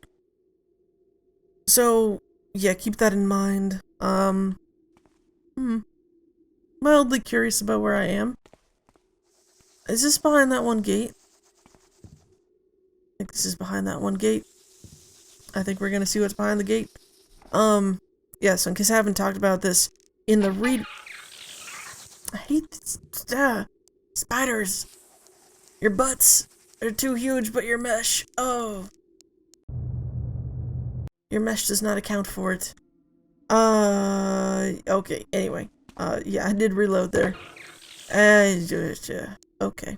So, yeah, keep that in mind. Mildly curious about where I am. Is this behind that one gate? I think this is behind that one gate. I think we're gonna see what's behind the gate. Yeah, so in case I haven't talked about this, in the read... I hate this, spiders! Your butts are too huge, but your mesh, oh. Your mesh does not account for it. Okay, anyway. Yeah, I did reload there. Okay.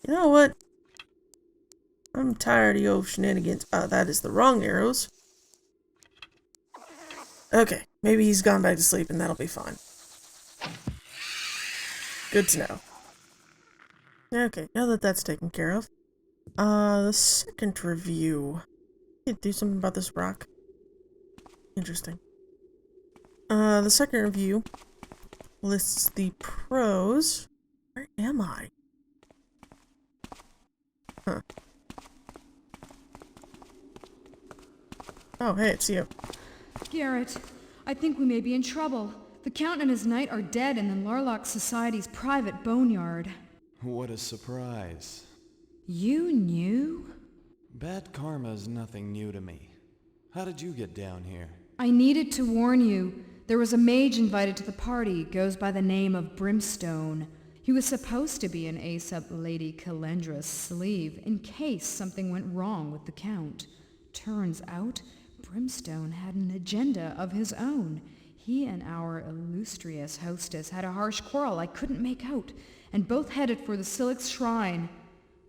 You know what? I'm tired of your shenanigans. That is the wrong arrows. Okay, maybe he's gone back to sleep and that'll be fine. Good to know. Okay, now that that's taken care of. The second review. Do something about this rock. Interesting. The second review lists the pros. Where am I? Huh. Oh, hey, it's you. Garrett, I think we may be in trouble. The Count and his knight are dead in the Larlock Society's private boneyard. What a surprise. You knew? Bad karma's nothing new to me. How did you get down here? I needed to warn you. There was a mage invited to the party, goes by the name of Brimstone. He was supposed to be an ace up Lady Calendra's sleeve in case something went wrong with the Count. Turns out, Brimstone had an agenda of his own. He and our illustrious hostess had a harsh quarrel I couldn't make out, and both headed for the Silic's shrine.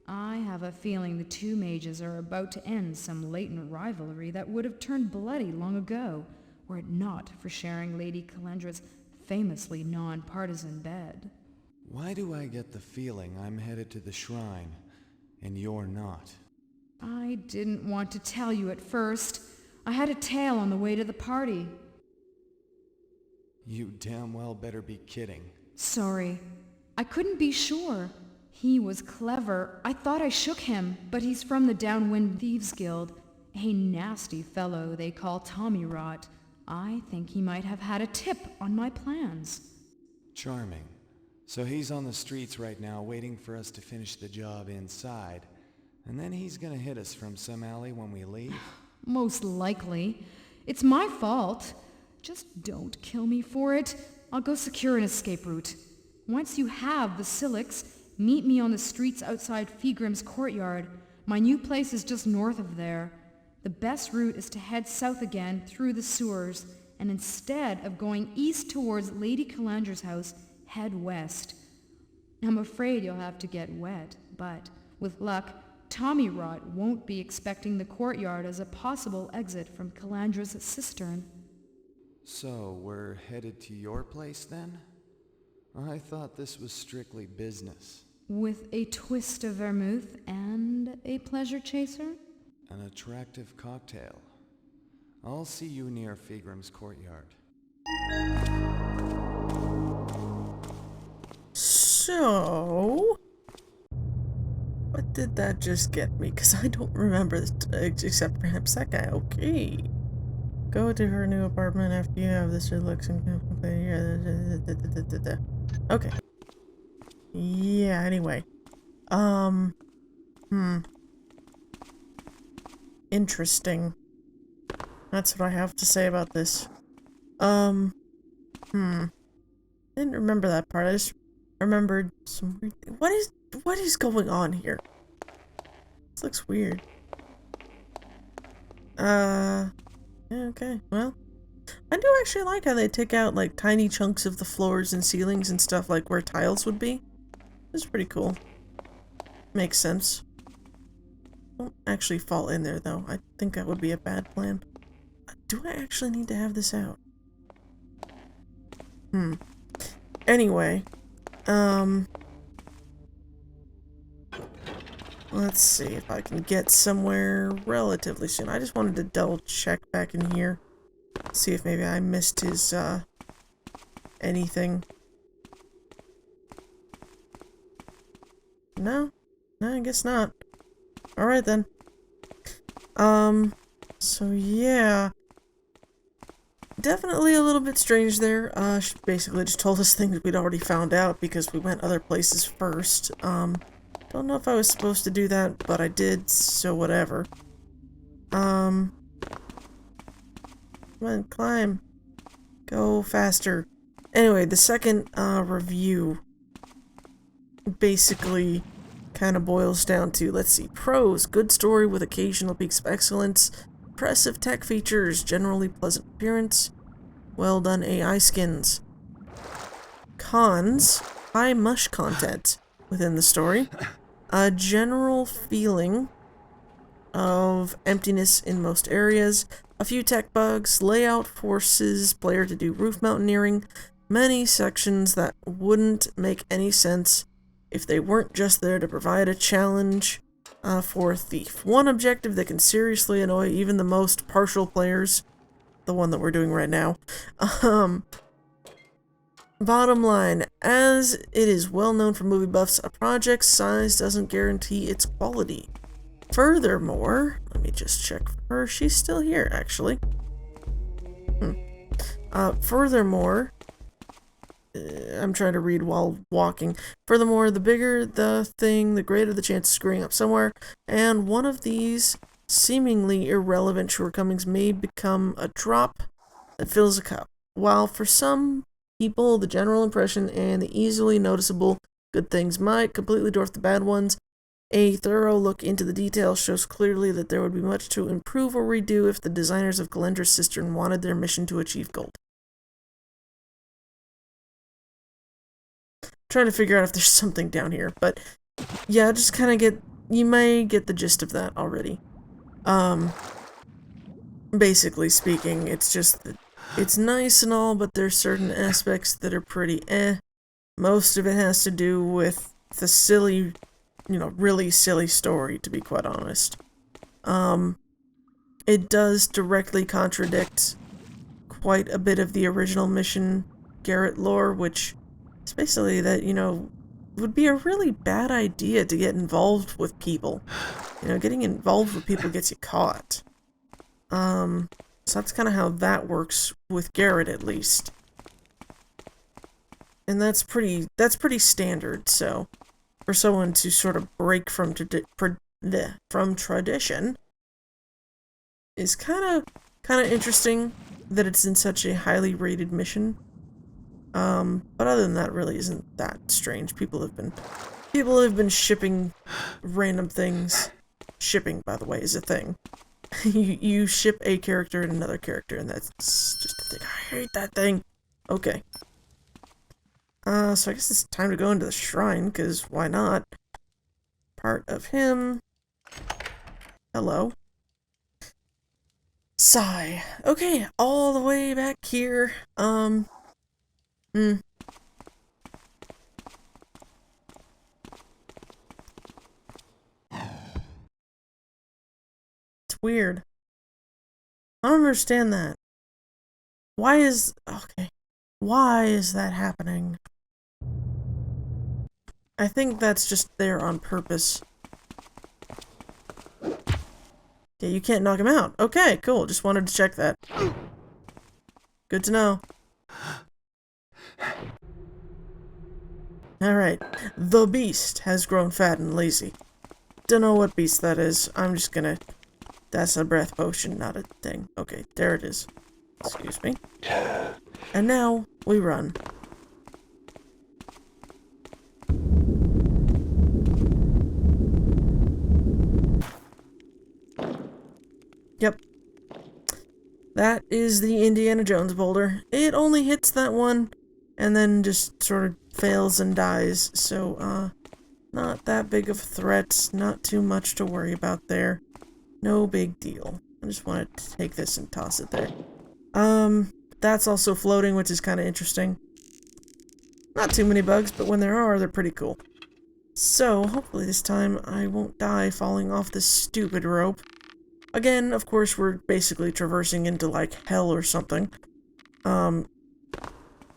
I have a feeling the two mages are about to end some latent rivalry that would have turned bloody long ago, were it not for sharing Lady Calendra's famously non-partisan bed. Why do I get the feeling I'm headed to the shrine, and you're not? I didn't want to tell you at first. I had a tail on the way to the party. You damn well better be kidding. Sorry. I couldn't be sure. He was clever. I thought I shook him, but he's from the Downwind Thieves Guild. A nasty fellow they call Tommy Rot. I think he might have had a tip on my plans. Charming. So he's on the streets right now waiting for us to finish the job inside, and then he's gonna hit us from some alley when we leave? Most likely. It's my fault. Just don't kill me for it. I'll go secure an escape route. Once you have the Silics, meet me on the streets outside Fegrim's courtyard. My new place is just north of there. The best route is to head south again through the sewers, and instead of going east towards Lady Calendra's house, head west. I'm afraid you'll have to get wet, but with luck, Tommy Rot won't be expecting the courtyard as a possible exit from Calendra's cistern. So, we're headed to your place then? I thought this was strictly business. With a twist of vermouth and a pleasure chaser? An attractive cocktail. I'll see you near Fegrim's courtyard. So... what did that just get me? Because I don't remember this, except perhaps that guy. Okay. Go to her new apartment after you have this relaxing... Okay. Yeah, anyway. Interesting. That's what I have to say about this. Didn't remember that part. I just remembered some weird thing. What is going on here? This looks weird. Yeah, okay, well. I do actually like how they take out, like, tiny chunks of the floors and ceilings and stuff, like where tiles would be. It's pretty cool. Makes sense. Don't actually fall in there, though. I think that would be a bad plan. Do I actually need to have this out? Anyway, let's see if I can get somewhere relatively soon. I just wanted to double check back in here. See if maybe I missed his, anything. No? No, I guess not. Alright then. So yeah. Definitely a little bit strange there. She basically just told us things we'd already found out because we went other places first. Don't know if I was supposed to do that, but I did, so whatever. Come on, climb. Go faster. Anyway, the second, review basically kind of boils down to, let's see, pros, good story with occasional peaks of excellence, impressive tech features, generally pleasant appearance, well done AI skins. Cons, high mush content within the story, a general feeling of emptiness in most areas, a few tech bugs, layout forces player to do roof mountaineering, many sections that wouldn't make any sense if they weren't just there to provide a challenge for a thief. One objective that can seriously annoy even the most partial players, the one that we're doing right now. Bottom line, as it is well known for movie buffs, a project's size doesn't guarantee its quality. Furthermore, let me just check for her. She's still here, actually. Furthermore, I'm trying to read while walking. Furthermore, the bigger the thing, the greater the chance of screwing up somewhere, and one of these seemingly irrelevant shortcomings may become a drop that fills a cup. While for some people, the general impression and the easily noticeable good things might completely dwarf the bad ones, a thorough look into the details shows clearly that there would be much to improve or redo if the designers of Calendra's Cistern wanted their mission to achieve gold. Trying to figure out if there's something down here, but yeah, just kind of you may get the gist of that already. Basically speaking, it's just that it's nice and all, but there's certain aspects that are pretty Most of it has to do with the silly, really silly story, to be quite honest. It does directly contradict quite a bit of the original mission Garrett lore, which it's basically that, it would be a really bad idea to get involved with people. Getting involved with people gets you caught. So that's kind of how that works with Garrett, at least. And that's pretty standard, so for someone to sort of break from tradition is kind of interesting that it's in such a highly rated mission. But other than that, really isn't that strange. People have been shipping random things. Shipping, by the way, is a thing. you ship a character and another character, and that's just a thing. I hate that thing. Okay. So I guess it's time to go into the shrine, because why not? Part of him. Hello. Sigh. Okay, all the way back here. It's weird. I don't understand that. Why is that happening? I think that's just there on purpose. Yeah, you can't knock him out. Okay, cool. Just wanted to check that. Good to know. Alright. The beast has grown fat and lazy. Dunno what beast that is. I'm just gonna... That's a breath potion, not a thing. Okay, there it is. Excuse me. And now, we run. Yep. That is the Indiana Jones boulder. It only hits that one, and then just sort of fails and dies, so, Not that big of a threat, not too much to worry about there. No big deal. I just wanted to take this and toss it there. That's also floating, which is kind of interesting. Not too many bugs, but when there are, they're pretty cool. So, hopefully this time I won't die falling off this stupid rope. Again, of course, we're basically traversing into, like, hell or something. And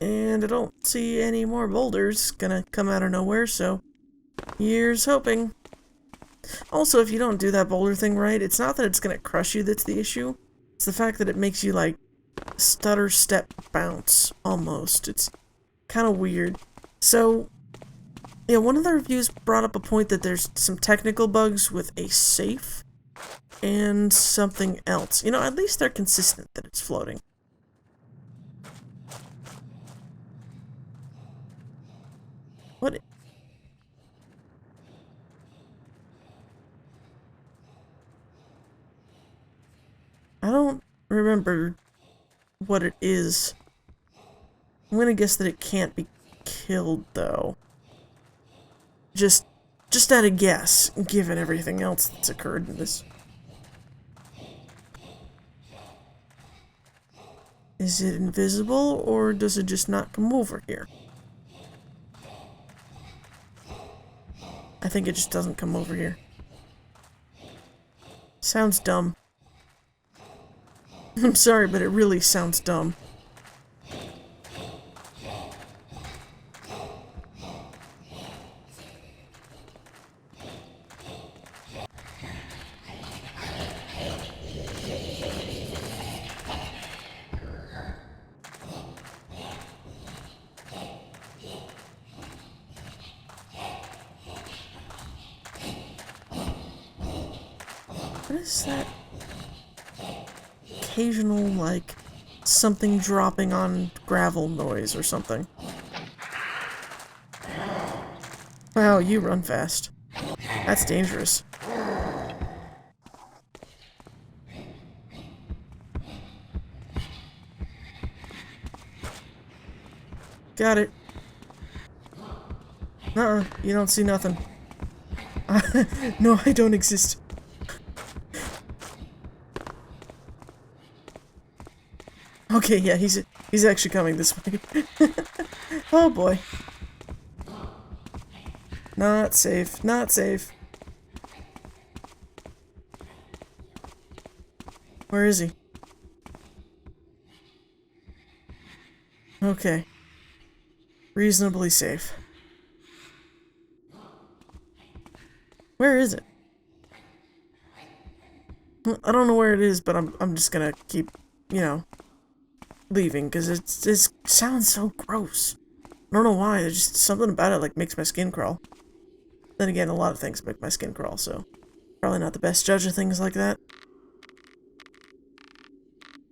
I don't see any more boulders gonna come out of nowhere, so here's hoping. Also, if you don't do that boulder thing right, it's not that it's gonna crush you that's the issue. It's the fact that it makes you, like, stutter step bounce, almost. It's kind of weird. So, yeah, one of the reviews brought up a point that there's some technical bugs with a safe and something else. You know, at least they're consistent that it's floating. What? I don't remember what it is. I'm gonna guess that it can't be killed, though. Just at a guess, given everything else that's occurred in this. Is it invisible, or does it just not come over here? I think it just doesn't come over here. Sounds dumb. I'm sorry, but it really sounds dumb. What is that? Occasional, like, something dropping on gravel noise or something. Wow, you run fast. That's dangerous. Got it. You don't see nothing. No, I don't exist. Okay, yeah, he's actually coming this way. Oh boy. Not safe, not safe. Where is he? Okay. Reasonably safe. Where is it? I don't know where it is, but I'm just gonna keep, you know, leaving, because it sounds so gross. I don't know why, there's just something about it, like, makes my skin crawl. Then again, a lot of things make my skin crawl, so probably not the best judge of things like that.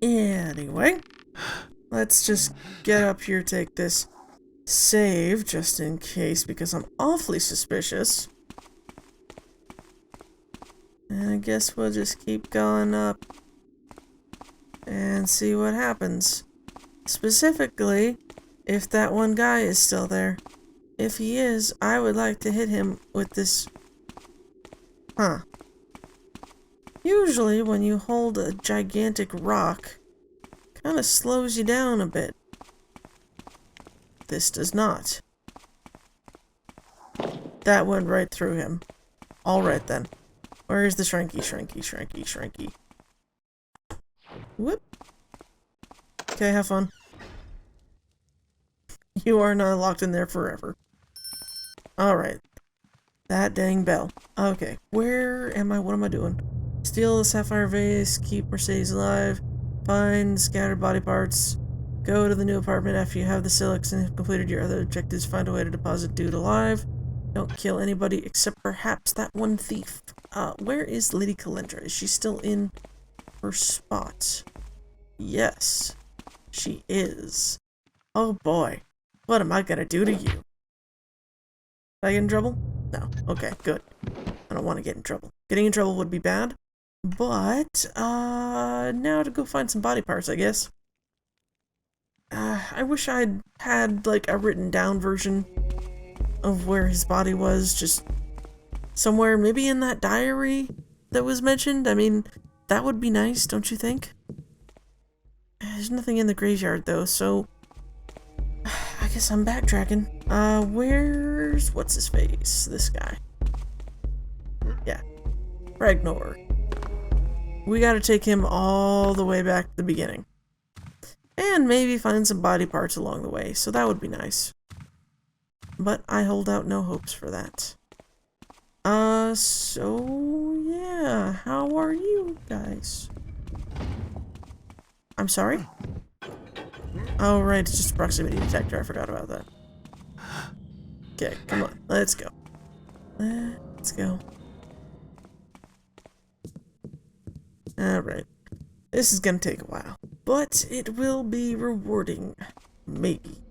Anyway, let's just get up here, take this save, just in case, because I'm awfully suspicious. And I guess we'll just keep going up and see what happens. Specifically, if that one guy is still there. If he is, I would like to hit him with this. Huh. Usually when you hold a gigantic rock, kind of slows you down a bit. This does not. That went right through him. Alright then. Where is the shrinky, shrinky, shrinky, shrinky? Whoop. Okay, have fun. You are not locked in there forever. Alright. That dang bell. Okay, where am I? What am I doing? Steal the sapphire vase, keep Mercedes alive, find scattered body parts, go to the new apartment after you have the Silix and have completed your other objectives, find a way to deposit dude alive. Don't kill anybody except perhaps that one thief. Where is Lady Calendra? Is she still in her spot? Yes, she is. Oh boy, what am I gonna do to you? Did I get in trouble? No. Okay, good. I don't want to get in trouble. Getting in trouble would be bad. But, now to go find some body parts, I guess. I wish I'd had, like, a written down version of where his body was, just somewhere, maybe in that diary that was mentioned. I mean, that would be nice, don't you think? There's nothing in the graveyard, though, so I guess I'm backtracking. Where's what's-his-face? This guy. Yeah. Ragnar. We gotta take him all the way back to the beginning. And maybe find some body parts along the way, so that would be nice. But I hold out no hopes for that. So yeah, how are you guys? I'm sorry? Oh right, it's just a proximity detector, I forgot about that. Okay, come on, let's go. Let's go. Alright. This is gonna take a while, but it will be rewarding. Maybe.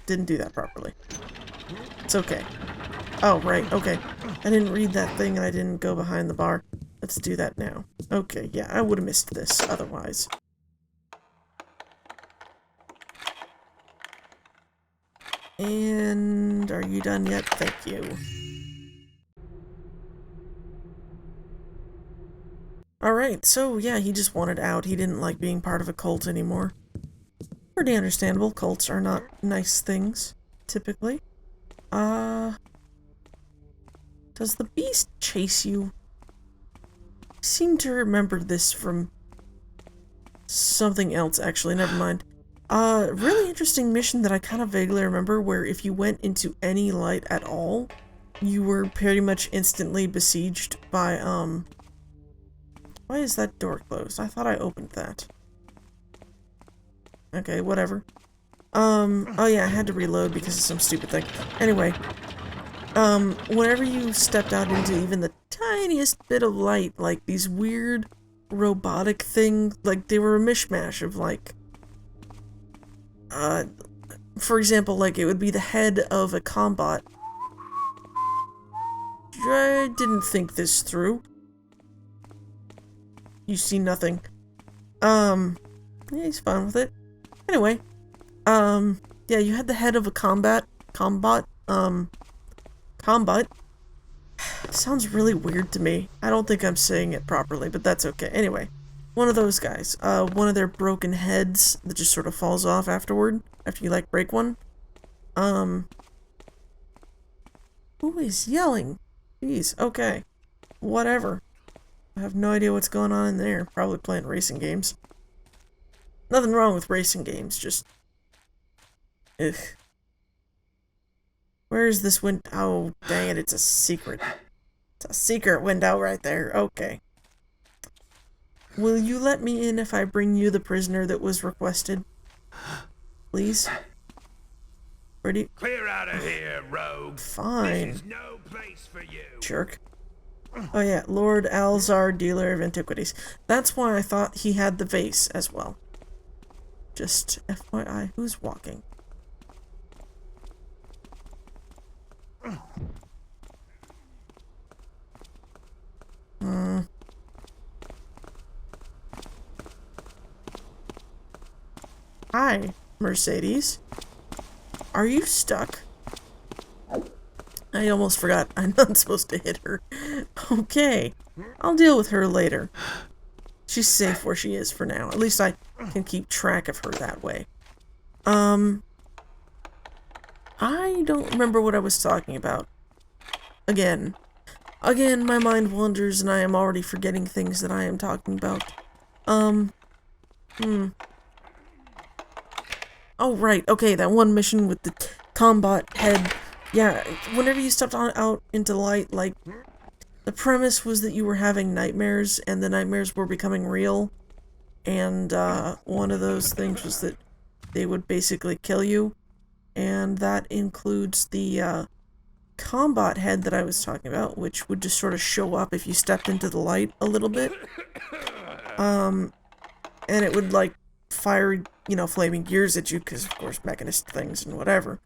Didn't do that properly. It's okay. Oh, right, okay. I didn't read that thing and I didn't go behind the bar. Let's do that now. Okay, yeah, I would have missed this otherwise. And are you done yet? Thank you. Alright, so yeah, he just wanted out. He didn't like being part of a cult anymore. Pretty understandable. Cults are not nice things, typically. Does the beast chase you? I seem to remember this from something else, actually. Never mind. Really interesting mission that I kind of vaguely remember, where if you went into any light at all, you were pretty much instantly besieged by, why is that door closed? I thought I opened that. Okay, whatever. Oh yeah, I had to reload because of some stupid thing. Anyway, whenever you stepped out into even the tiniest bit of light, like these weird robotic things, like they were a mishmash of like, for example, like it would be the head of a combat. I didn't think this through. You see nothing. Yeah, he's fine with it. Anyway, yeah, you had the head of a combat. Sounds really weird to me. I don't think I'm saying it properly, but that's okay. Anyway, one of those guys. One of their broken heads that just sort of falls off afterward, after you, like, break one. Who is yelling? Jeez, okay. Whatever. I have no idea what's going on in there. Probably playing racing games. Nothing wrong with racing games, just... ugh. Where is this window? Oh, dang it, it's a secret. It's a secret window right there. Okay. Will you let me in if I bring you the prisoner that was requested? Please? Ready? Clear out of here, rogue. Fine. This is no place for you. Jerk. Oh yeah, Lord Alzar, dealer of antiquities. That's why I thought he had the vase as well. Just FYI, who's walking? Hi, Mercedes. Are you stuck? I almost forgot. I'm not supposed to hit her. Okay. I'll deal with her later. She's safe where she is for now. At least I can keep track of her that way. I don't remember what I was talking about. Again, my mind wanders and I am already forgetting things that I am talking about. Oh, right. Okay, that one mission with the combat head. Yeah, whenever you stepped out into light, like, the premise was that you were having nightmares, and the nightmares were becoming real. And, one of those things was that they would basically kill you. And that includes the, combat head that I was talking about, which would just sort of show up if you stepped into the light a little bit. And it would, like, fire, you know, flaming gears at you, because, of course, mechanist things and whatever.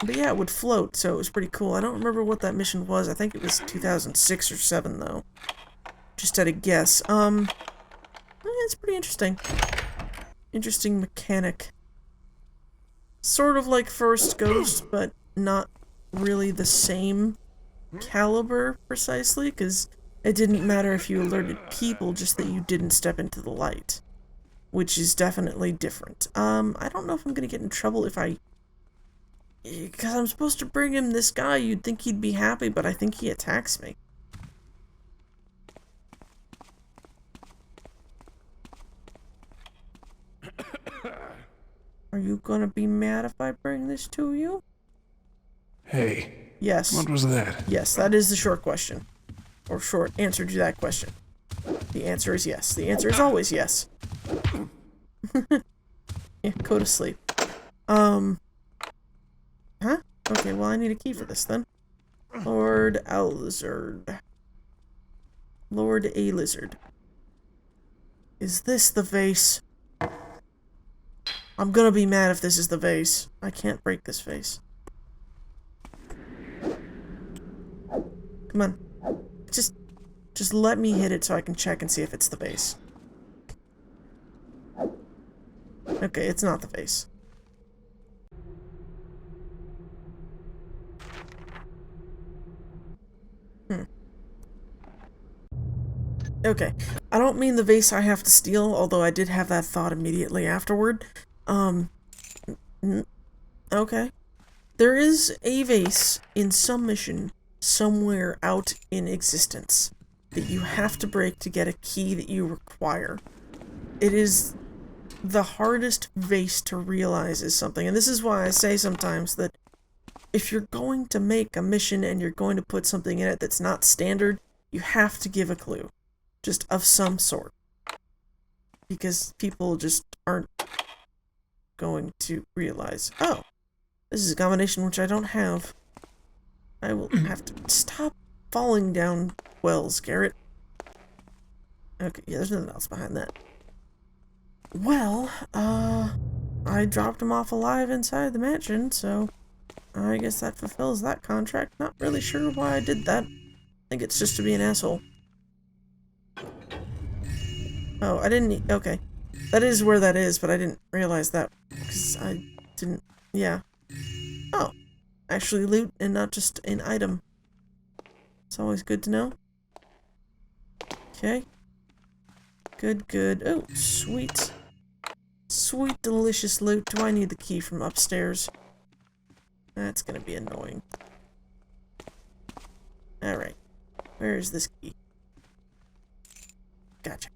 But yeah, it would float, so it was pretty cool. I don't remember what that mission was. I think it was 2006 or 7, though. Just at a guess. It's pretty interesting. Interesting mechanic. sort of like First Ghost, but not really the same caliber precisely, because it didn't matter if you alerted people, just that you didn't step into the light, which is definitely different. I don't know if I'm gonna get in trouble if I... because I'm supposed to bring him this guy. You'd think he'd be happy, but I think he attacks me. Are you gonna be mad if I bring this to you? Hey, Yes. what was that? Yes, that is the short question. Or short answer to that question. The answer is yes. The answer is always yes. Yeah, go to sleep. Huh? Okay, well I need a key for this then. Lord Lizard. Lord A Lizard. Is this the vase? I'm gonna be mad if this is the vase. I can't break this vase. Come on. Just let me hit it so I can check and see if it's the vase. Okay, it's not the vase. Okay. I don't mean the vase I have to steal, although I did have that thought immediately afterward. Okay. There is a vase in some mission somewhere out in existence that you have to break to get a key that you require. It is the hardest vase to realize is something, and this is why I say sometimes that if you're going to make a mission and you're going to put something in it that's not standard, you have to give a clue. Just of some sort. Because people just aren't going to realize, oh, this is a combination which I don't have. I will have to stop falling down wells, Garrett. Okay, yeah, there's nothing else behind that. Well, I dropped him off alive inside the mansion, so I guess that fulfills that contract. Not really sure why I did that. I think it's just to be an asshole. Oh, I didn't... okay. That is where that is, but I didn't realize that because I didn't... yeah. Oh. Actually loot and not just an item. It's always good to know. Okay. Good, good. Oh, sweet. Sweet, delicious loot. Do I need the key from upstairs? That's gonna be annoying. Alright. Where is this key? Gotcha.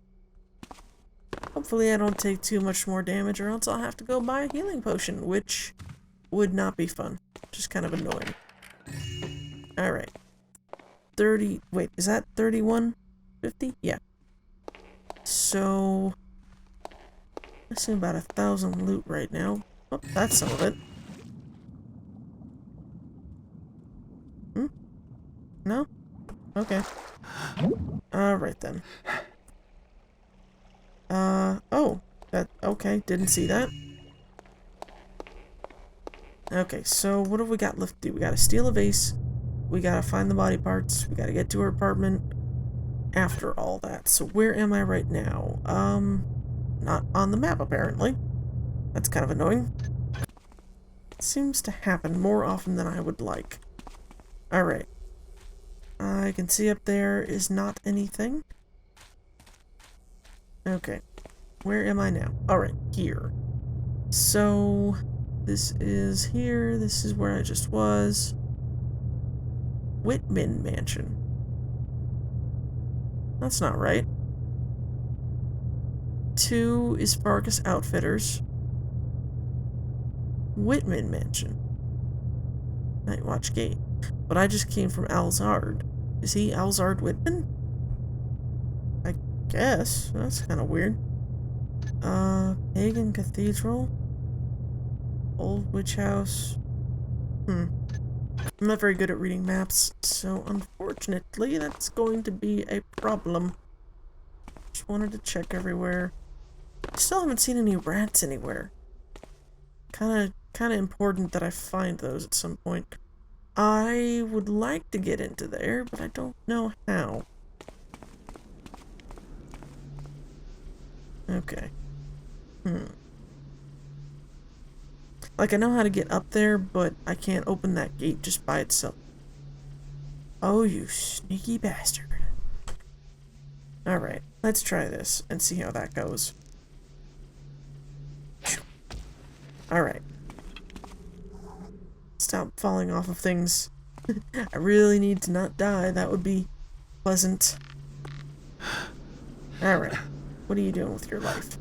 Hopefully I don't take too much more damage, or else I'll have to go buy a healing potion, which would not be fun. Just kind of annoying. Alright. 30... wait, is that 3150? Yeah. So... I see about 1,000 loot right now. Oh, that's some of it. Hmm? No? Okay. Alright then. Oh. Okay, didn't see that. Okay, so what have we got left to do? We gotta steal a vase. We gotta find the body parts. We gotta get to her apartment. After all that. So where am I right now? Not on the map, apparently. That's kind of annoying. It seems to happen more often than I would like. Alright. I can see up there is not anything. Okay. Where am I now? Alright, here. So, this is here. This is where I just was. Whitman Mansion. That's not right. 2 is Fargus Outfitters. Whitman Mansion. Nightwatch Gate. But I just came from Alzard. Is he Alzard Whitman? I guess. That's kind of weird. Pagan Cathedral. Old Witch House. I'm not very good at reading maps, so unfortunately that's going to be a problem. Just wanted to check everywhere. Still haven't seen any rats anywhere. Kinda important that I find those at some point. I would like to get into there, but I don't know how. Okay. Like, I know how to get up there, but I can't open that gate just by itself. Oh, you sneaky bastard. Alright, let's try this and see how that goes. Alright. Stop falling off of things. I really need to not die. That would be pleasant. Alright. What are you doing with your life?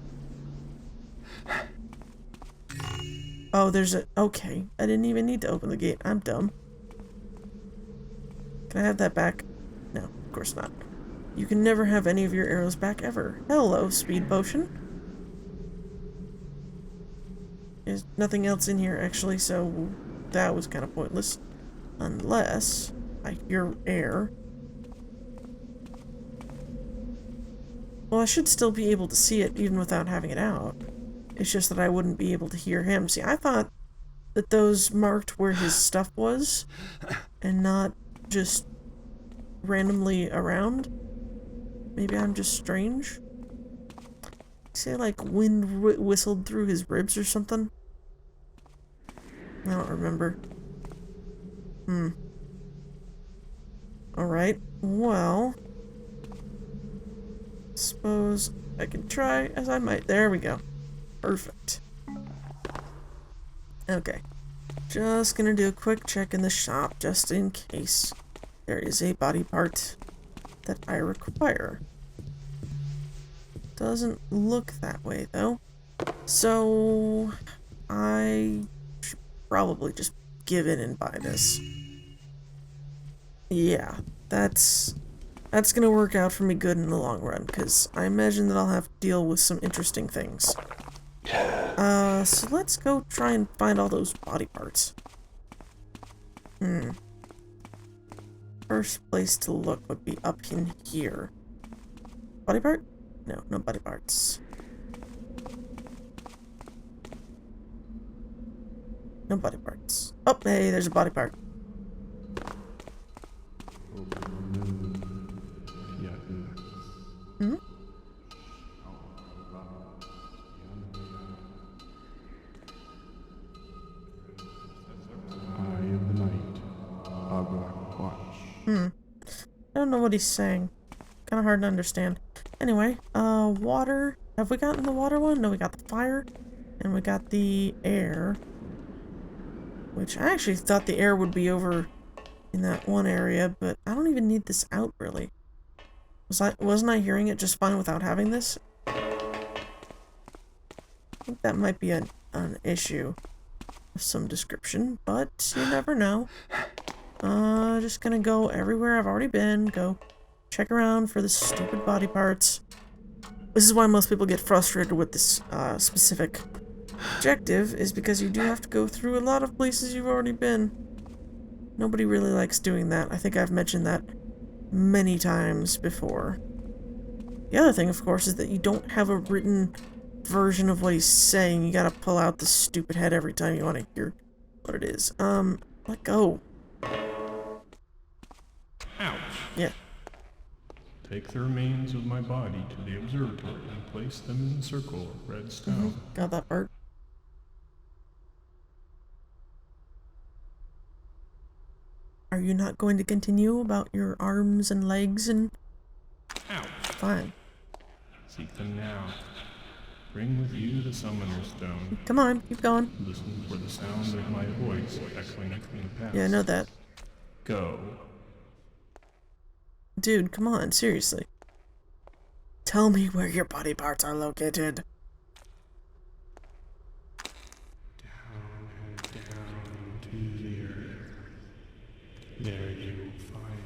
Oh, there's a... Okay. I didn't even need to open the gate. I'm dumb. Can I have that back? No, of course not. You can never have any of your arrows back ever. Hello, speed potion. There's nothing else in here, actually, so that was kind of pointless. Unless I hear air. Well, I should still be able to see it even without having it out. It's just that I wouldn't be able to hear him. See, I thought that those marked where his stuff was and not just randomly around. Maybe I'm just strange? Say like wind whistled through his ribs or something? I don't remember. Alright, well... Suppose I can try as I might. There we go. Perfect. Okay. Just gonna do a quick check in the shop just in case there is a body part that I require. Doesn't look that way though. So I should probably just give in and buy this. Yeah, that's gonna work out for me good in the long run, because I imagine that I'll have to deal with some interesting things. So let's go try and find all those body parts. First place to look would be up in here. Body part? No, no body parts. No body parts. Oh, hey, there's a body part. I don't know what he's saying. Kind of hard to understand. Anyway, water. Have we gotten the water one? No, we got the fire. And we got the air. Which I actually thought the air would be over in that one area, but I don't even need this out, really. Wasn't I hearing it just fine without having this? I think that might be an issue of some description, but you never know. Just gonna go everywhere I've already been, go check around for the stupid body parts. This is why most people get frustrated with this specific objective, is because you do have to go through a lot of places you've already been. Nobody really likes doing that. I think I've mentioned that many times before. The other thing, of course, is that you don't have a written version of what he's saying. You gotta pull out the stupid head every time you want to hear what it is. Let go. Ouch. Yeah. Take the remains of my body to the observatory and place them in the circle of red stone. Got that part. Are you not going to continue about your arms and legs and... Ouch. Fine. Seek them now. Bring with you the summoner stone. Come on, keep going. Listen for the sound of my voice echoing from the past. Yeah, I know that. Go. Dude, come on, seriously. Tell me where your body parts are located. Down to the earth. There you will find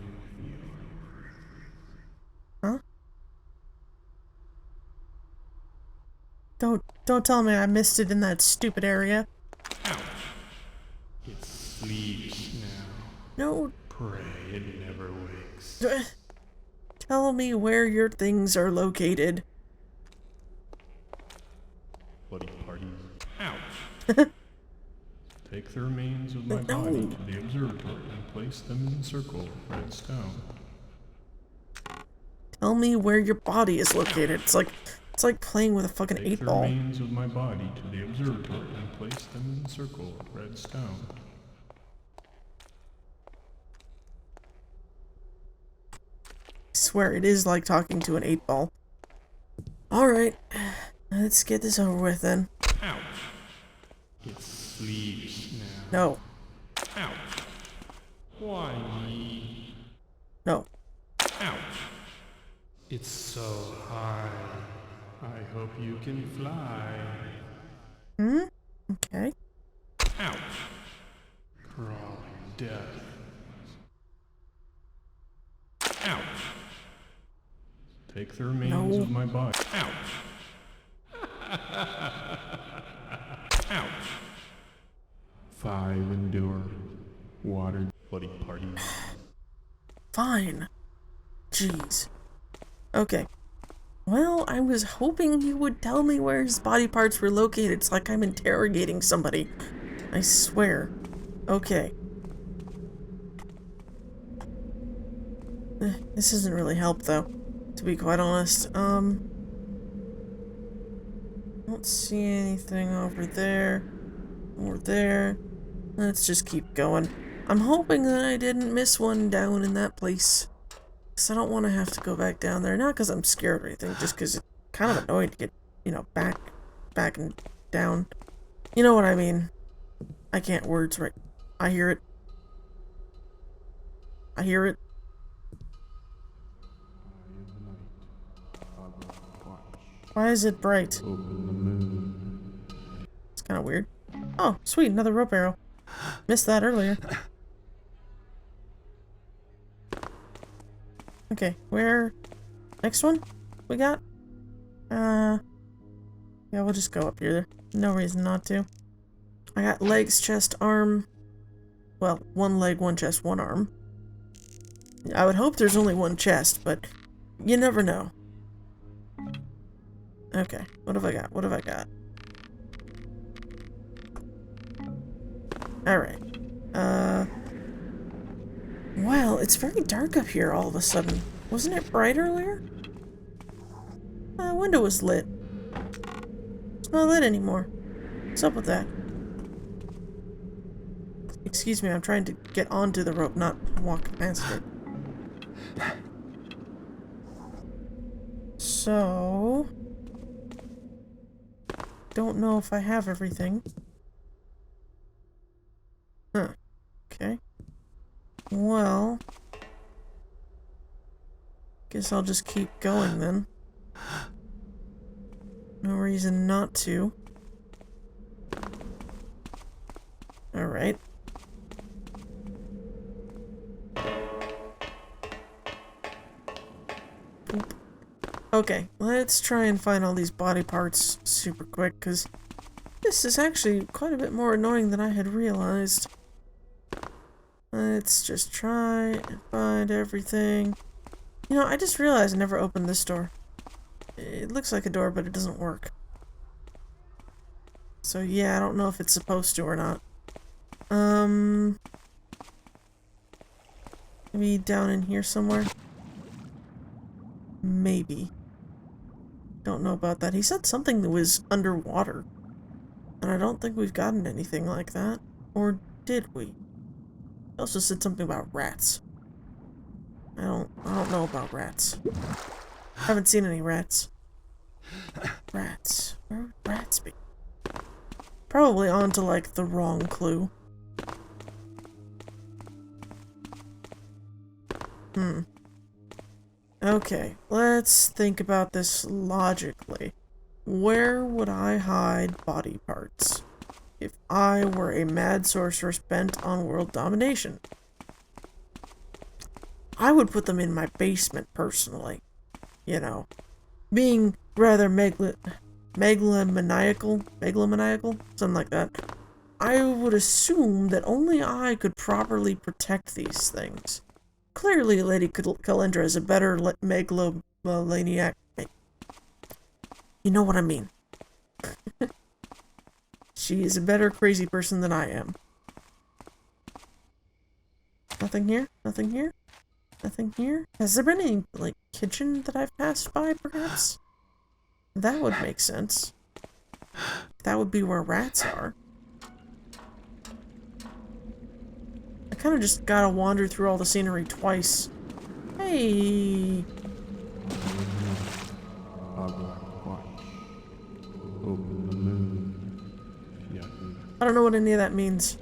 your... Huh? Don't tell me I missed it in that stupid area. Ouch. It sleeps now. No. Pray it never wakes. Tell me where your things are located. Bloody parties. Ouch. Take the remains of my body to the observatory and place them in the circle of red stone. Tell me where your body is located. It's like It's like playing with a fucking Take 8 the ball. remains of my body to the observatory and place them in the circle of red stone. I swear, it is like talking to an 8 ball. Alright, let's get this over with then. Ouch! It sleeps now. No. Ouch! Why me? No. Ouch! It's so high. I hope you can fly. Okay. Ouch! Crawling death. Ouch! Take the remains of my body. Ouch! Ouch! 5 endure. Water bloody party. Fine. Jeez. Okay. Well, I was hoping you would tell me where his body parts were located. It's like I'm interrogating somebody. I swear. Okay. This doesn't really help, though, to be quite honest. Don't see anything over there or there. Let's just keep going. I'm hoping that I didn't miss one down in that place. Because I don't want to have to go back down there. Not because I'm scared or anything, just because it's kind of annoying to get, you know, back and down. You know what I mean. I can't words right. I hear it. I hear it. Why is it bright? Open the moon. It's kind of weird. Oh, sweet, another rope arrow. Missed that earlier. Okay, where? Next one? We got? Yeah, we'll just go up here. No reason not to. I got legs, chest, arm. Well, one leg, one chest, one arm. I would hope there's only one chest, but you never know. Okay, what have I got? What have I got? Alright. Well, it's very dark up here all of a sudden. Wasn't it bright earlier? The window was lit. It's not lit anymore. What's up with that? Excuse me, I'm trying to get onto the rope, not walk past it. So... don't know if I have everything. Huh. Okay. Well... guess I'll just keep going then. No reason not to. Alright. Okay, let's try and find all these body parts super quick, because this is actually quite a bit more annoying than I had realized. Let's just try and find everything. You know, I just realized I never opened this door. It looks like a door, but it doesn't work. So yeah, I don't know if it's supposed to or not. Maybe down in here somewhere? Maybe. Don't know about that. He said something that was underwater. And I don't think we've gotten anything like that. Or did we? He also said something about rats. I don't know about rats. Haven't seen any rats. Rats. Where would rats be? Probably onto, like, the wrong clue. Okay, let's think about this logically. Where would I hide body parts if I were a mad sorceress bent on world domination? I would put them in my basement, personally. You know, being rather megalomaniacal, something like that. I would assume that only I could properly protect these things. Clearly, Lady Calendra is a better megalomaniac. You know what I mean. She is a better crazy person than I am. Nothing here? Nothing here? Nothing here? Has there been any, like, kitchen that I've passed by, perhaps? That would make sense. That would be where rats are. I kind of just gotta wander through all the scenery twice. Hey! Open the moon. Yeah. I don't know what any of that means.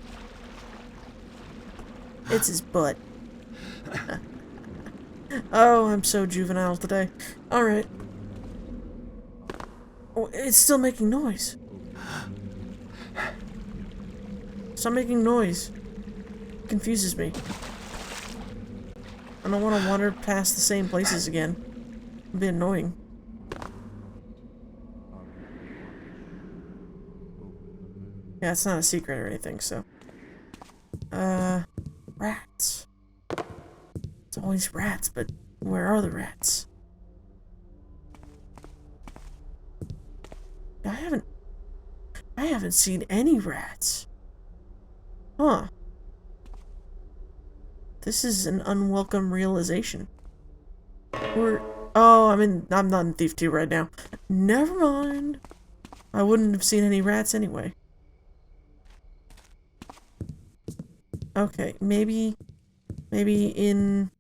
It's his butt. Oh, I'm so juvenile today. Alright. Oh, it's still making noise. Stop making noise. It confuses me. I don't want to wander past the same places again. It'd be annoying. Yeah, it's not a secret or anything, so. Rats. It's always rats, but where are the rats? I haven't seen any rats. Huh. This is an unwelcome realization. I'm not in Thief 2 right now. Never mind. I wouldn't have seen any rats anyway. Okay, maybe in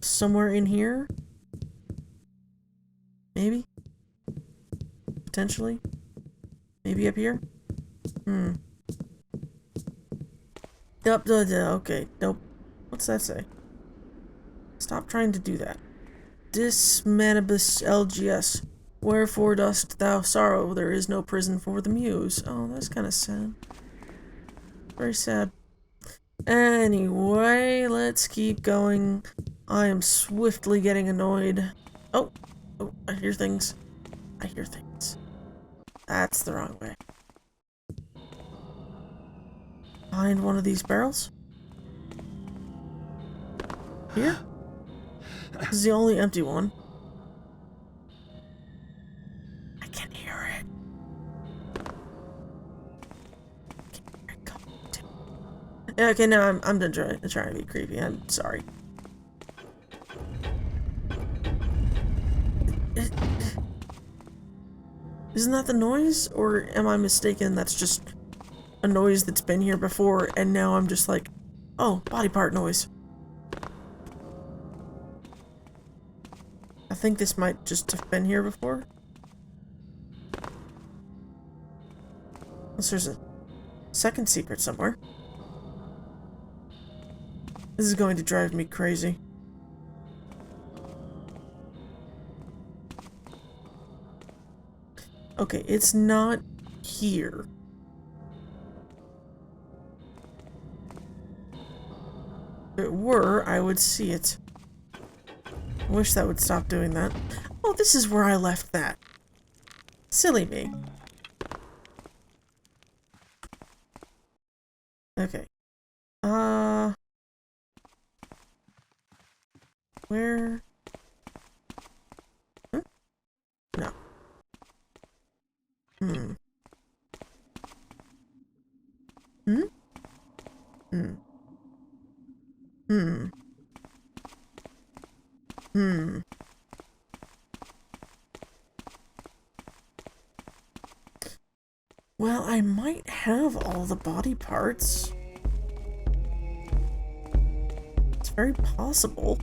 somewhere in here? Maybe? Potentially? Maybe up here? Okay, nope. What's that say? Stop trying to do that. Dismanibus LGS. Wherefore dost thou sorrow? There is no prison for the muse. Oh, that's kind of sad. Very sad. Anyway, let's keep going. I am swiftly getting annoyed. Oh, I hear things. I hear things. That's the wrong way. Behind one of these barrels? Here? This is the only empty one. I can hear it. Yeah, okay, now I'm done trying to be creepy. I'm sorry. Isn't that the noise? Or am I mistaken? That's just a noise that's been here before, and now I'm just like, oh, body part noise. I think this might just have been here before. Unless there's a second secret somewhere. This is going to drive me crazy. Okay, it's not here. If it were, I would see it. I wish that would stop doing that. Oh, this is where I left that. Silly me. Okay. Where? Huh? No. Hmm. Hmm? Hmm. Hmm. Hmm. Well, I might have all the body parts. It's very possible.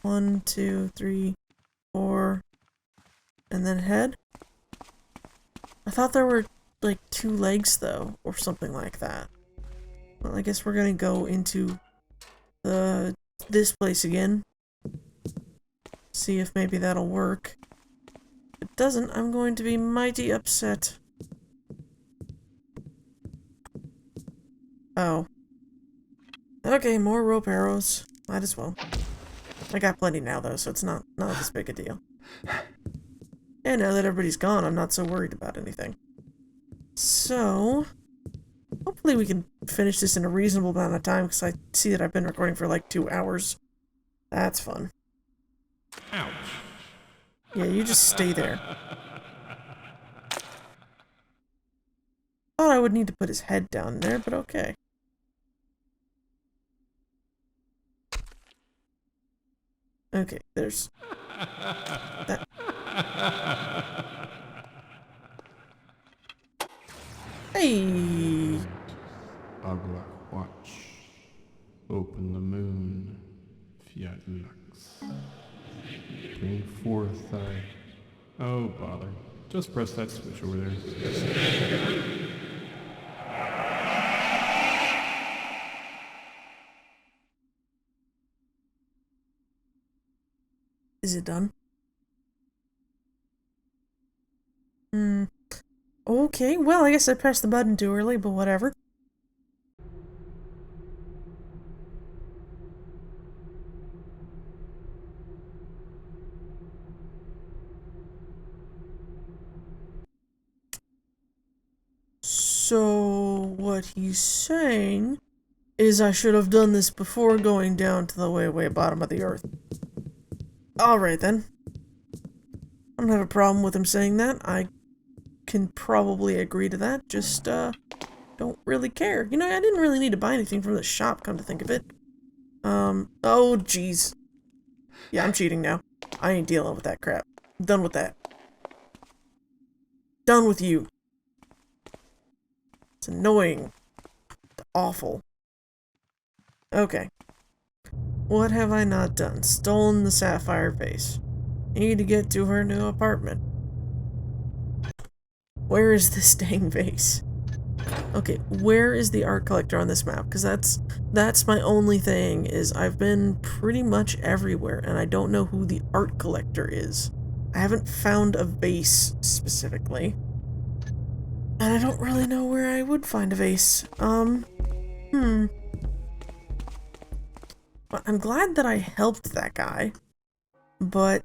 1, 2, 3, 4, and then head. I thought there were like 2 legs though, or something like that. Well, I guess we're gonna go into this place again. See if maybe that'll work. If it doesn't, I'm going to be mighty upset. Oh. Okay, more rope arrows. Might as well. I got plenty now though, so it's not this big a deal. And now that everybody's gone, I'm not so worried about anything. So, hopefully we can finish this in a reasonable amount of time, because I see that I've been recording for like 2 hours. That's fun. Ouch. Yeah, you just stay there. Thought I would need to put his head down there, but okay. Okay, there's that. Hey! Agla watch. Open the moon. Fiat lux. Bring forth thy... Oh, bother. Just press that switch over there. Is it done? Okay, well, I guess I pressed the button too early, but whatever. So, what he's saying is I should have done this before going down to the way bottom of the earth. Alright then. I don't have a problem with him saying that. I can probably agree to that. Just, don't really care. You know, I didn't really need to buy anything from the shop, come to think of it. Oh, jeez. Yeah, I'm cheating now. I ain't dealing with that crap. I'm done with that. Done with you. It's annoying. Awful. Okay. What have I not done? Stolen the sapphire vase. Need to get to her new apartment. Where is this dang vase? Okay, where is the art collector on this map? Because that's my only thing, is I've been pretty much everywhere, and I don't know who the art collector is. I haven't found a vase, specifically. And I don't really know where I would find a vase. Well, I'm glad that I helped that guy. But,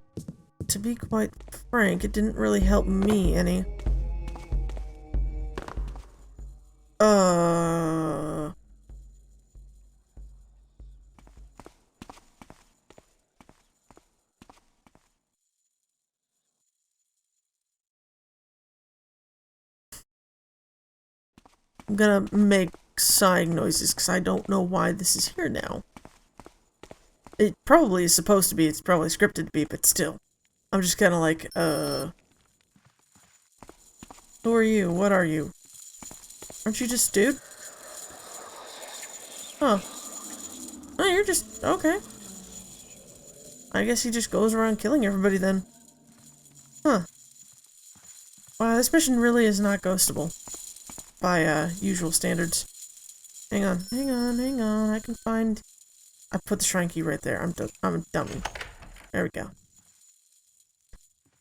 to be quite frank, it didn't really help me any. I'm gonna make sighing noises because I don't know why this is here now. It probably is supposed to be, it's probably scripted to be, but still. I'm just kinda like, who are you? What are you? Aren't you just dude? Huh. Oh, you're just... okay. I guess he just goes around killing everybody then. Huh. Wow, this mission really is not ghostable. By, usual standards. Hang on, hang on, hang on. I can find... I put the shrine key right there. I'm a dummy. There we go.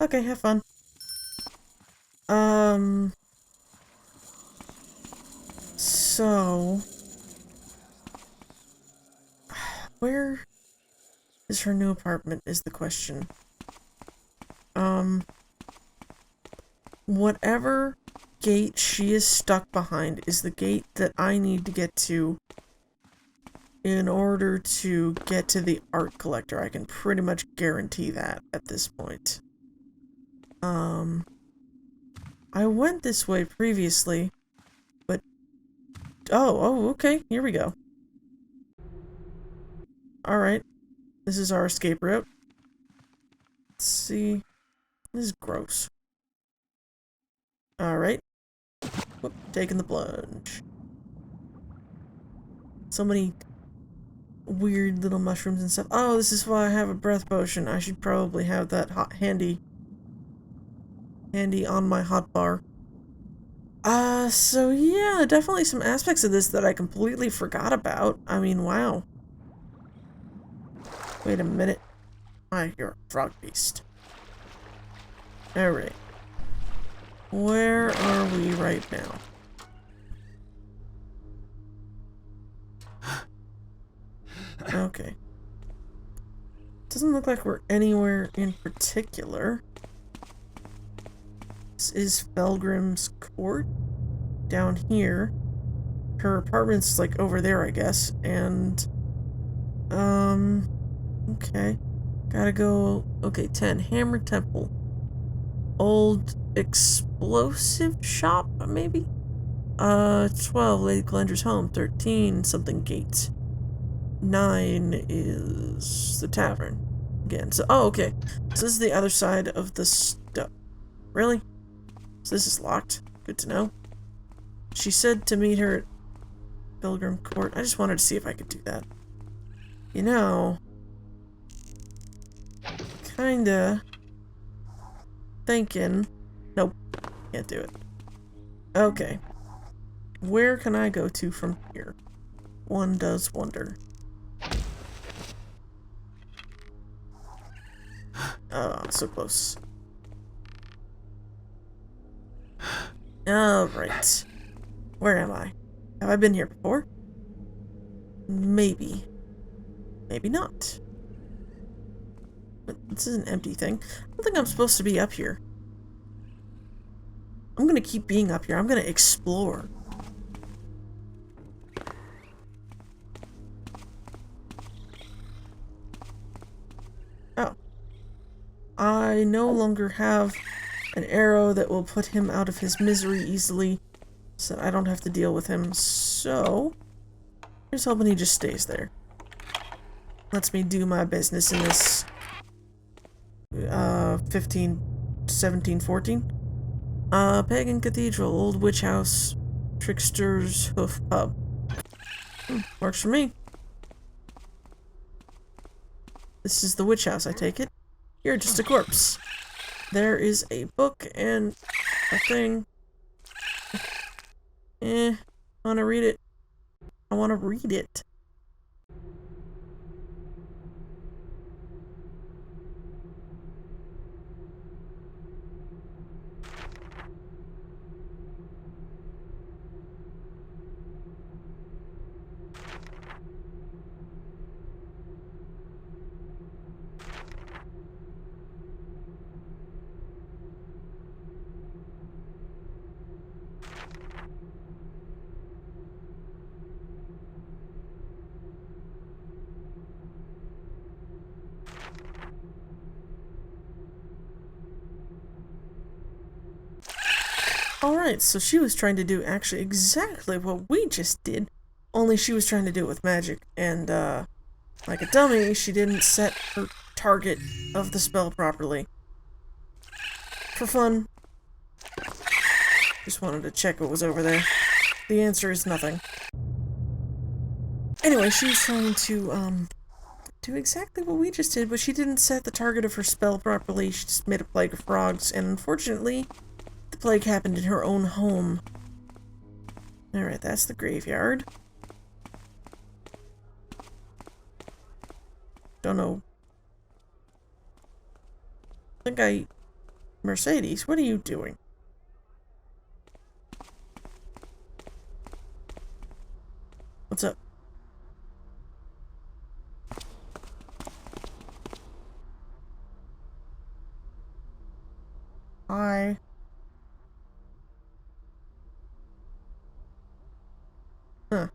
Okay, have fun. So... where is her new apartment is the question. Whatever gate she is stuck behind is the gate that I need to get to in order to get to the art collector. I can pretty much guarantee that at this point. I went this way previously, but... oh, okay, here we go. Alright, this is our escape route. Let's see. This is gross. Alright. Whoop, taking the plunge. So many weird little mushrooms and stuff. Oh, this is why I have a breath potion. I should probably have that handy on my hotbar. So yeah, definitely some aspects of this that I completely forgot about. I mean, wow. Wait a minute. You're a frog beast. Alright. Where are we right now? Okay. Doesn't look like we're anywhere in particular. This is Felgrim's court. Down here. Her apartment's like over there, I guess. And... okay. Gotta go... okay, 10. Hammer Temple. Old explosive shop, maybe? 12. Lady Calendra's home. 13. Something gate. 9 is the tavern. again. So, oh, okay. So this is the other side of the stuff. Really? So this is locked. Good to know. She said to meet her at Pilgrim Court. I just wanted to see if I could do that. You know, kinda thinking. Nope, can't do it. Okay. Where can I go to from here? One does wonder. Oh, so close. Alright. Where am I? Have I been here before? Maybe. Maybe not. But this is an empty thing. I don't think I'm supposed to be up here. I'm gonna keep being up here. I'm gonna explore. Oh. I no longer have an arrow that will put him out of his misery easily, so that I don't have to deal with him. So, here's hoping he just stays there. Lets me do my business in this 15, 17, 14. Pagan Cathedral, Old Witch House, Trickster's Hoof Pub. Works for me. This is the witch house, I take it. You're just a corpse. There is a book and a thing. I wanna read it. I wanna read it. Alright, so she was trying to do actually exactly what we just did, only she was trying to do it with magic, and, like a dummy, she didn't set her target of the spell properly. For fun. Just wanted to check what was over there. The answer is nothing. Anyway, she was trying to, do exactly what we just did, but she didn't set the target of her spell properly. She just made a plague of frogs, and unfortunately, the plague happened in her own home. Alright, that's the graveyard. Don't know. Mercedes, what are you doing? What's up? Hi. Huh.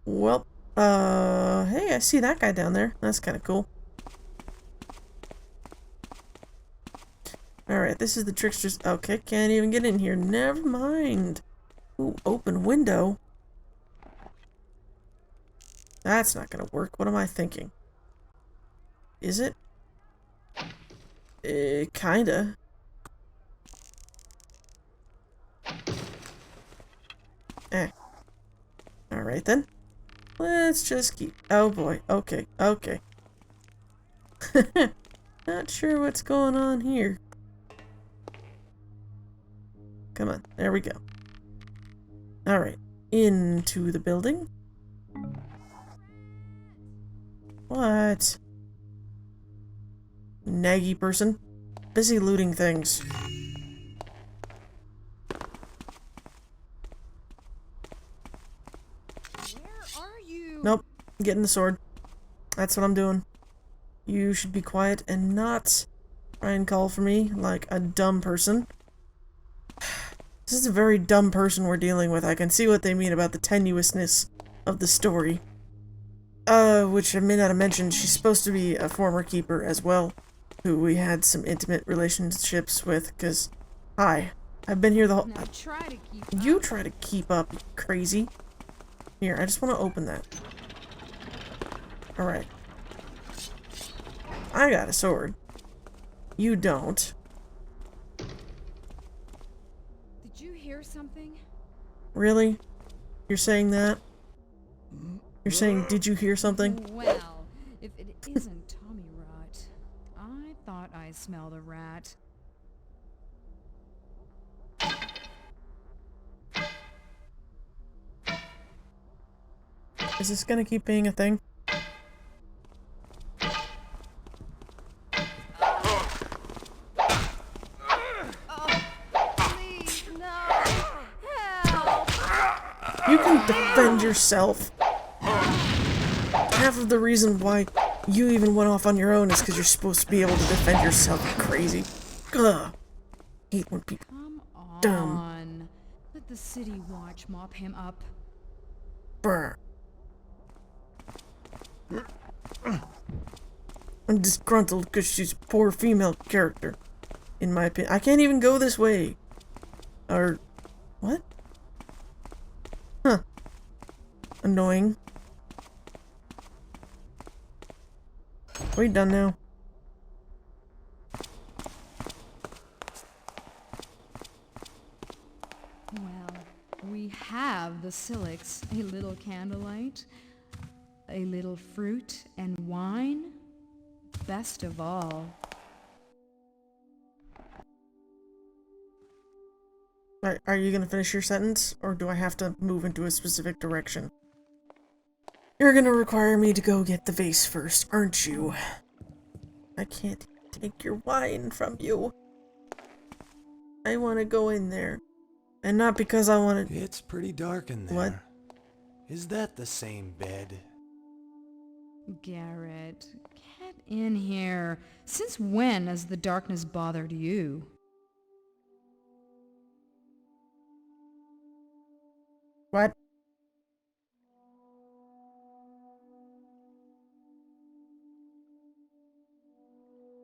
Well, hey, I see that guy down there. That's kind of cool. Alright, this is the trickster's... Okay, can't even get in here. Never mind. Ooh, open window. That's not gonna work. What am I thinking? Is it? Kinda. Alright then. Let's just keep... Oh boy. Okay. Okay. Not sure what's going on here. Come on. There we go. Alright. Into the building. What? Naggy person. Busy looting things. Nope, I'm getting the sword. That's what I'm doing. You should be quiet and not try and call for me like a dumb person. This is a very dumb person we're dealing with. I can see what they mean about the tenuousness of the story. Which I may not have mentioned, she's supposed to be a former keeper as well, who we had some intimate relationships with, because, hi, I've been here the whole... You try to keep up, you crazy. Here, I just want to open that. Alright. I got a sword. You don't. Did you hear something? Really? You're saying that? You're saying, did you hear something? Well, if it isn't Tommy Rot, I thought I smelled a rat. Is this gonna keep being a thing? Please, no. Help. You can defend yourself. Half of the reason why you even went off on your own is because you're supposed to be able to defend yourself, you crazy. Ugh. Hate when people. Come on. Dumb. Let the city watch mop him up. Brr. I'm disgruntled because she's a poor female character. In my opinion. I can't even go this way. Or... what? Huh. Annoying. Are we done now? Well, we have the Silix, a little candlelight, a little fruit and wine. Best of all, Are you gonna finish your sentence, or do I have to move into a specific direction? You're gonna require me to go get the vase first, aren't you? I can't take your wine from you. I want to go in there. And not because I want to... It's pretty dark in there. What? Is that the same bed? Garrett, get in here. Since when has the darkness bothered you? What?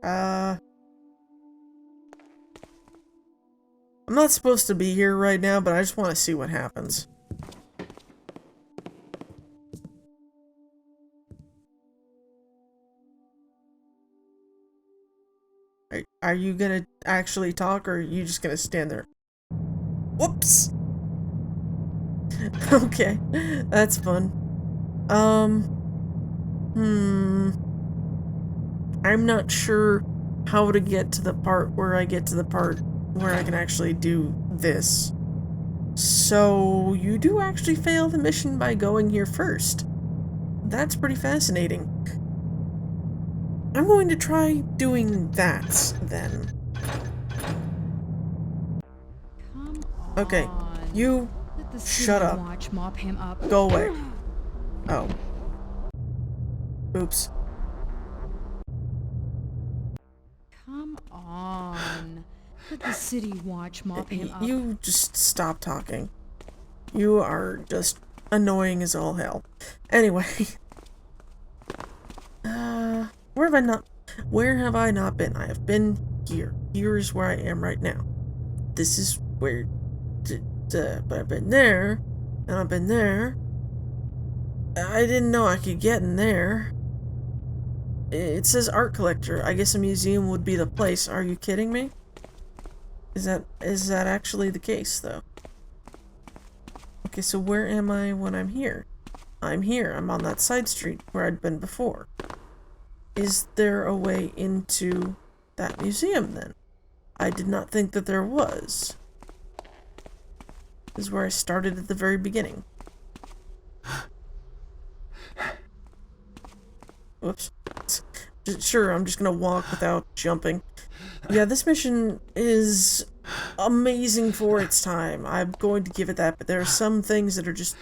I'm not supposed to be here right now, but I just want to see what happens. Are you gonna actually talk, or are you just gonna stand there? Whoops! Okay, that's fun. I'm not sure how to get to the part where I get to the part where I can actually do this. So, you do actually fail the mission by going here first. That's pretty fascinating. I'm going to try doing that, then. Come on. Okay, you Let the shut city up. watch mop him up. Go away. Oh. Oops. Come on. Let the city watch mop him up. You just stop talking. You are just annoying as all hell. Anyway. Where have I not been? I have been here. Here is where I am right now. This is where... but I've been there, and I've been there. I didn't know I could get in there. It says art collector. I guess a museum would be the place. Are you kidding me? Is that actually the case, though? Okay, so where am I when I'm here? I'm here. I'm on that side street where I'd been before. Is there a way into that museum, then? I did not think that there was. This is where I started at the very beginning. Whoops. Sure, I'm just gonna walk without jumping. Yeah, this mission is amazing for its time. I'm going to give it that, but there are some things that are just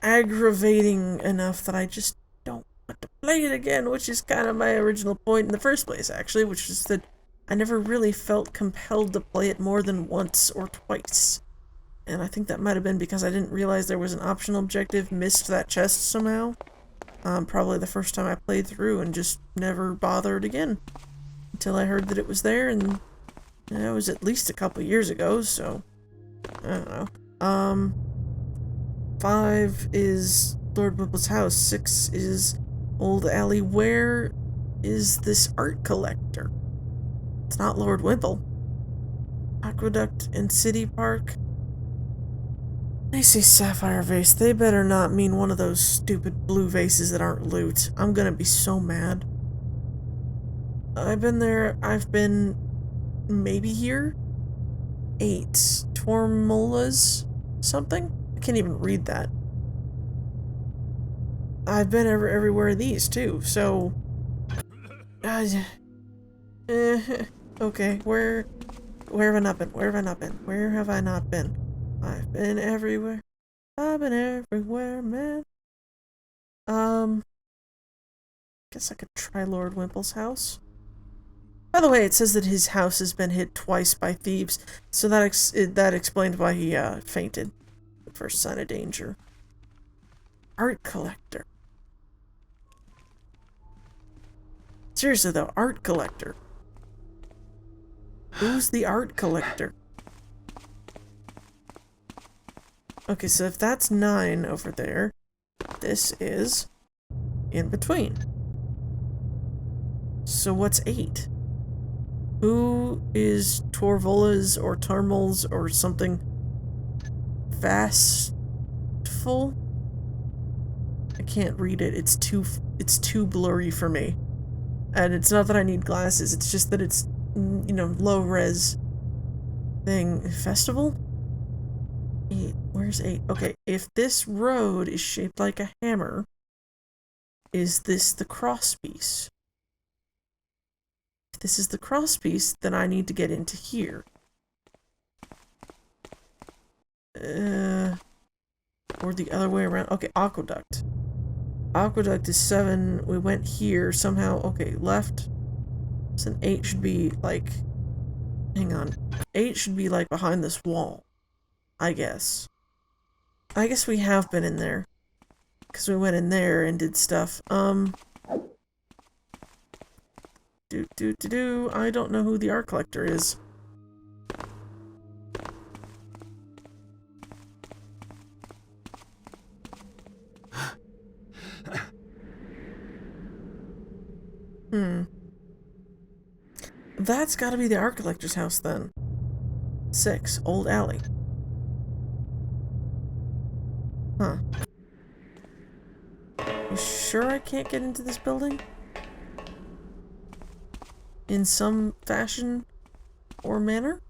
aggravating enough that I just don't want to play it again, which is kind of my original point in the first place, actually, which is that I never really felt compelled to play it more than once or twice. And I think that might have been because I didn't realize there was an optional objective, missed that chest somehow. Probably the first time I played through and just never bothered again. Until I heard that it was there, and it was at least a couple years ago, so... I don't know. 5 is Lord Whipple's house. 6 is Old Alley. Where is this art collector? It's not Lord Wimple. Aqueduct and City Park. They say sapphire vase. They better not mean one of those stupid blue vases that aren't loot. I'm gonna be so mad. I've been there. I've been maybe here. 8 Tormolas something? I can't even read that. I've been everywhere these too, so okay, where have I not been? Where have I not been? Where have I not been? I've been everywhere. I've been everywhere, man. Guess I could try Lord Wimple's house. By the way, it says that his house has been hit twice by thieves, so that explained why he fainted. The first sign of danger. Art collector. Seriously though, art collector. Who's the art collector? Okay, so if that's 9 over there, this is in between. So what's 8? Who is Torvolas or Turmals or something? Fastful? I can't read it. It's too blurry for me. And it's not that I need glasses, it's just that it's, you know, low res thing. Festival? 8. Where's 8? Okay, if this road is shaped like a hammer, is this the cross piece? If this is the cross piece, then I need to get into here. Or the other way around. Okay, aqueduct. Aqueduct is 7. We went here somehow. Okay, left. So an 8 should be like... Hang on. 8 should be like behind this wall. I guess. I guess we have been in there. Because we went in there and did stuff. I don't know who the art collector is. That's gotta be the art collector's house then. 6, Old Alley. Huh. You sure I can't get into this building? In some fashion or manner?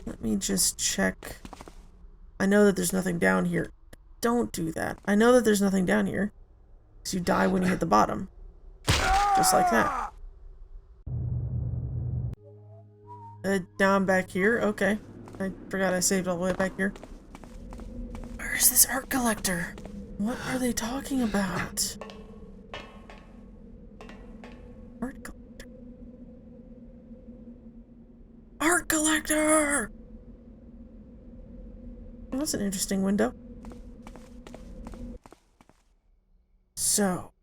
Let me just check. I know that there's nothing down here. Don't do that. I know that there's nothing down here. Because you die when you hit the bottom. Just like that. Down back here? Okay. I forgot I saved all the way back here. Where's this art collector? What are they talking about? Art collector. Art collector! Well, that's an interesting window. So,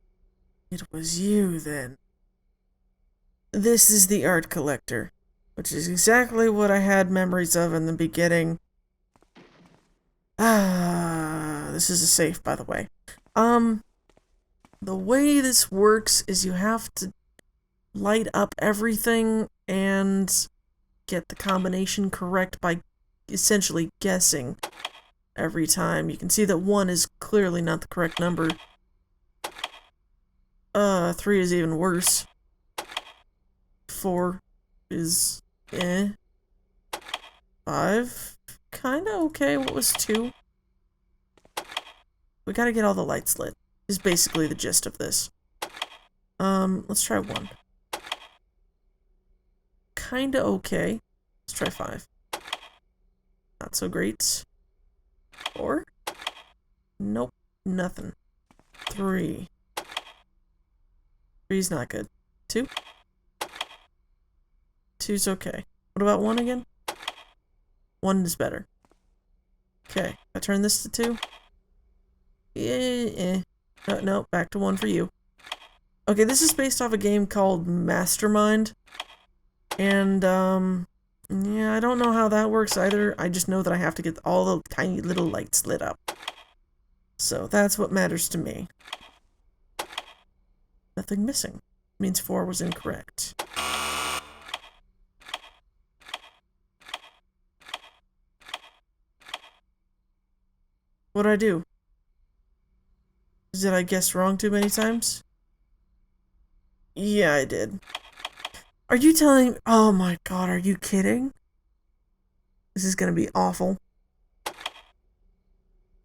it was you then. This is the art collector, which is exactly what I had memories of in the beginning. This is a safe, by the way. The way this works is you have to light up everything and get the combination correct by essentially guessing every time. You can see that 1 is clearly not the correct number. 3 is even worse. 4 is eh. 5 kinda okay. What was 2? We gotta get all the lights lit, is basically the gist of this. Let's try 1. Kinda okay. Let's try 5. Not so great. 4? Nope, nothing. 3. 3's not good. 2? 2's okay. What about 1 again? 1 is better. Okay, I turn this to 2. No, back to 1 for you. Okay, this is based off a game called Mastermind. And, yeah, I don't know how that works either. I just know that I have to get all the tiny little lights lit up. So that's what matters to me. Nothing missing. Means 4 was incorrect. What'd I do? Did I guess wrong too many times? Yeah, I did. Are you telling... Oh my god, are you kidding? This is gonna be awful.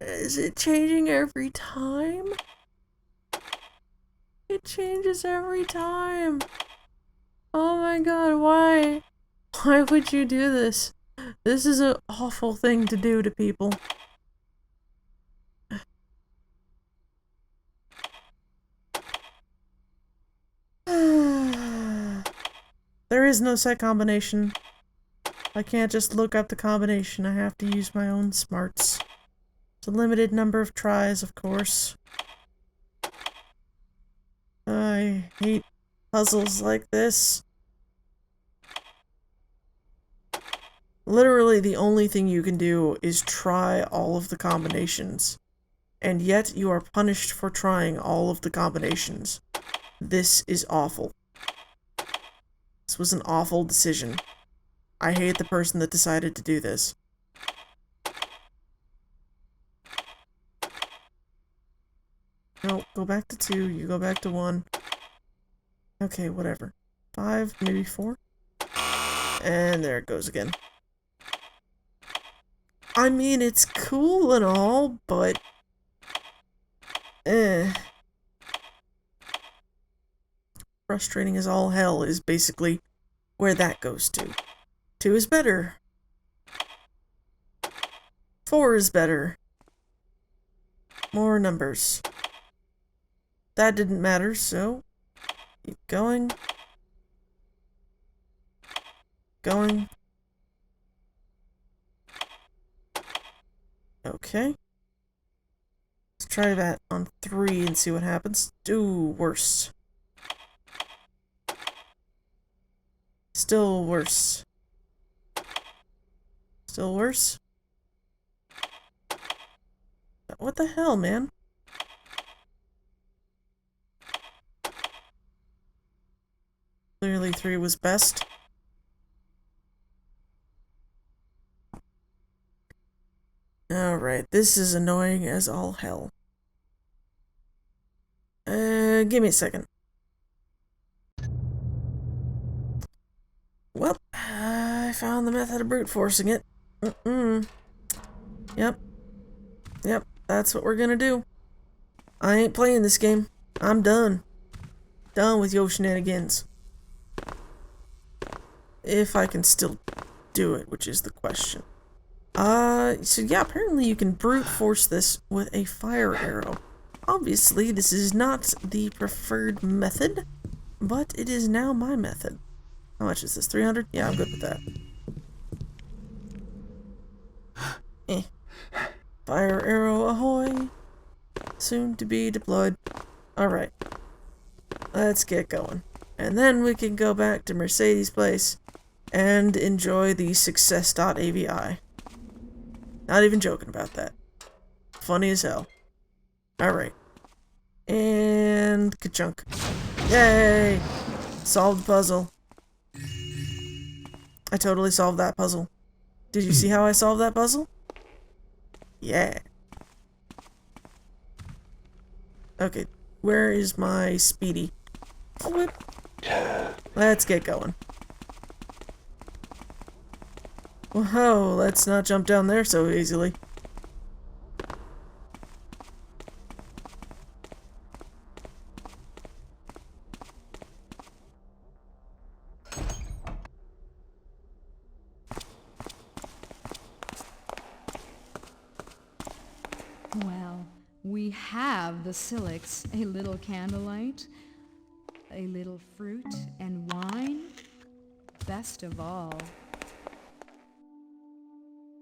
Is it changing every time? It changes every time. Oh my god, why? Why would you do this? This is an awful thing to do to people. There is no set combination. I can't just look up the combination. I have to use my own smarts. It's a limited number of tries, of course. I hate puzzles like this. Literally, the only thing you can do is try all of the combinations. And yet, you are punished for trying all of the combinations. This is awful. This was an awful decision. I hate the person that decided to do this. No, go back to 2, you go back to 1. Okay, whatever. 5, maybe 4? And there it goes again. I mean, it's cool and all, but... Frustrating as all hell is basically where that goes to. 2 is better. 4 is better. More numbers. That didn't matter, so... Keep going. Going. Okay. Let's try that on 3 and see what happens. Do worse. Still worse. Still worse? What the hell, man? Clearly 3 was best. Alright, this is annoying as all hell. Give me a second. Well, I found the method of brute forcing it. Yep. Yep, that's what we're gonna do. I ain't playing this game. I'm done. Done with your shenanigans. If I can still do it, which is the question. So yeah, apparently you can brute force this with a fire arrow. Obviously, this is not the preferred method, but it is now my method. How much is this? 300? Yeah, I'm good with that. Fire arrow ahoy! Soon to be deployed. Alright. Let's get going. And then we can go back to Mercedes' place and enjoy the success.avi. Not even joking about that. Funny as hell. Alright. And ka-chunk. Yay! Solved the puzzle. I totally solved that puzzle. Did you see how I solved that puzzle? Yeah. Okay, where is my speedy? Oh, whip. Let's get going. Whoa, let's not jump down there so easily. Well, we have the Silix, a little candlelight, a little fruit and wine. Best of all,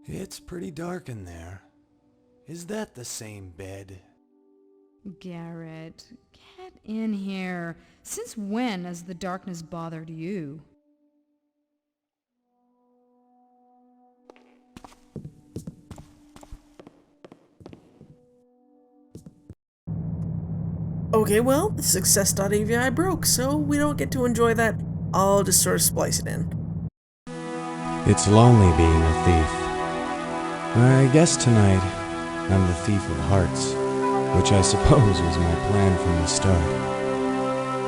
It's pretty dark in there. Is that the same bed? Garrett, get in here. Since when has the darkness bothered you? Okay, well, the success.avi broke, so we don't get to enjoy that. I'll just sort of splice it in. It's lonely being a thief. I guess tonight I'm the thief of hearts, which I suppose was my plan from the start.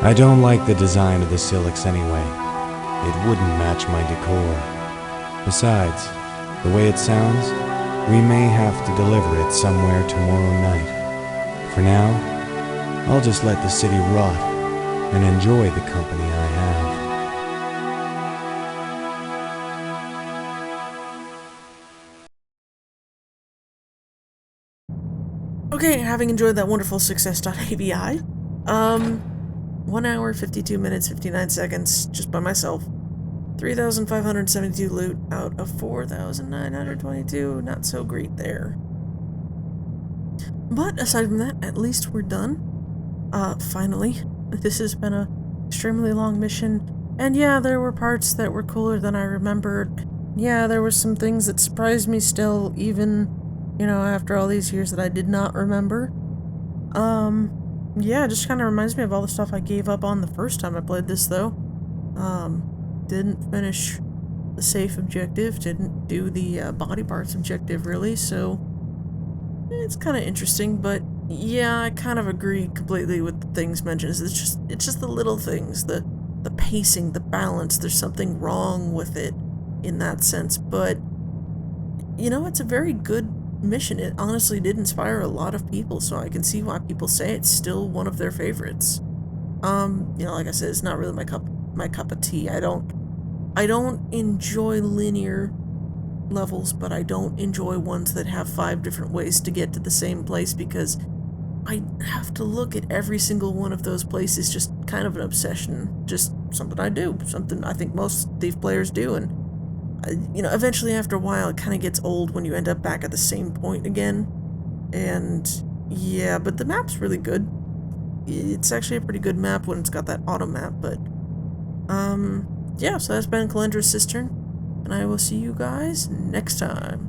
I don't like the design of the Silix anyway. It wouldn't match my decor. Besides, the way it sounds, we may have to deliver it somewhere tomorrow night. For now, I'll just let the city rot and enjoy the company I have. Okay, having enjoyed that wonderful success.avi, 1 hour, 52 minutes, 59 seconds, just by myself. 3,572 loot out of 4,922, not so great there. But aside from that, at least we're done. Finally. This has been a extremely long mission, and yeah, there were parts that were cooler than I remembered. Yeah, there were some things that surprised me still, even, you know, after all these years that I did not remember. Yeah, it just kind of reminds me of all the stuff I gave up on the first time I played this, though. Didn't finish the safe objective, didn't do the body parts objective, really, so it's kind of interesting, but yeah, I kind of agree completely with the things mentioned. It's just the little things, the pacing, the balance. There's something wrong with it in that sense, but you know, it's a very good mission. It honestly did inspire a lot of people, so I can see why people say it's still one of their favorites. You know, like I said, it's not really my cup of tea. I don't enjoy linear levels, but I don't enjoy ones that have 5 different ways to get to the same place, because I have to look at every single one of those places. Just kind of an obsession, just something I do, something I think most Thief players do, and you know, eventually after a while it kind of gets old when you end up back at the same point again. And yeah, but the map's really good. It's actually a pretty good map when it's got that auto map, but yeah, so that's been Calendra Cistern, and I will see you guys next time.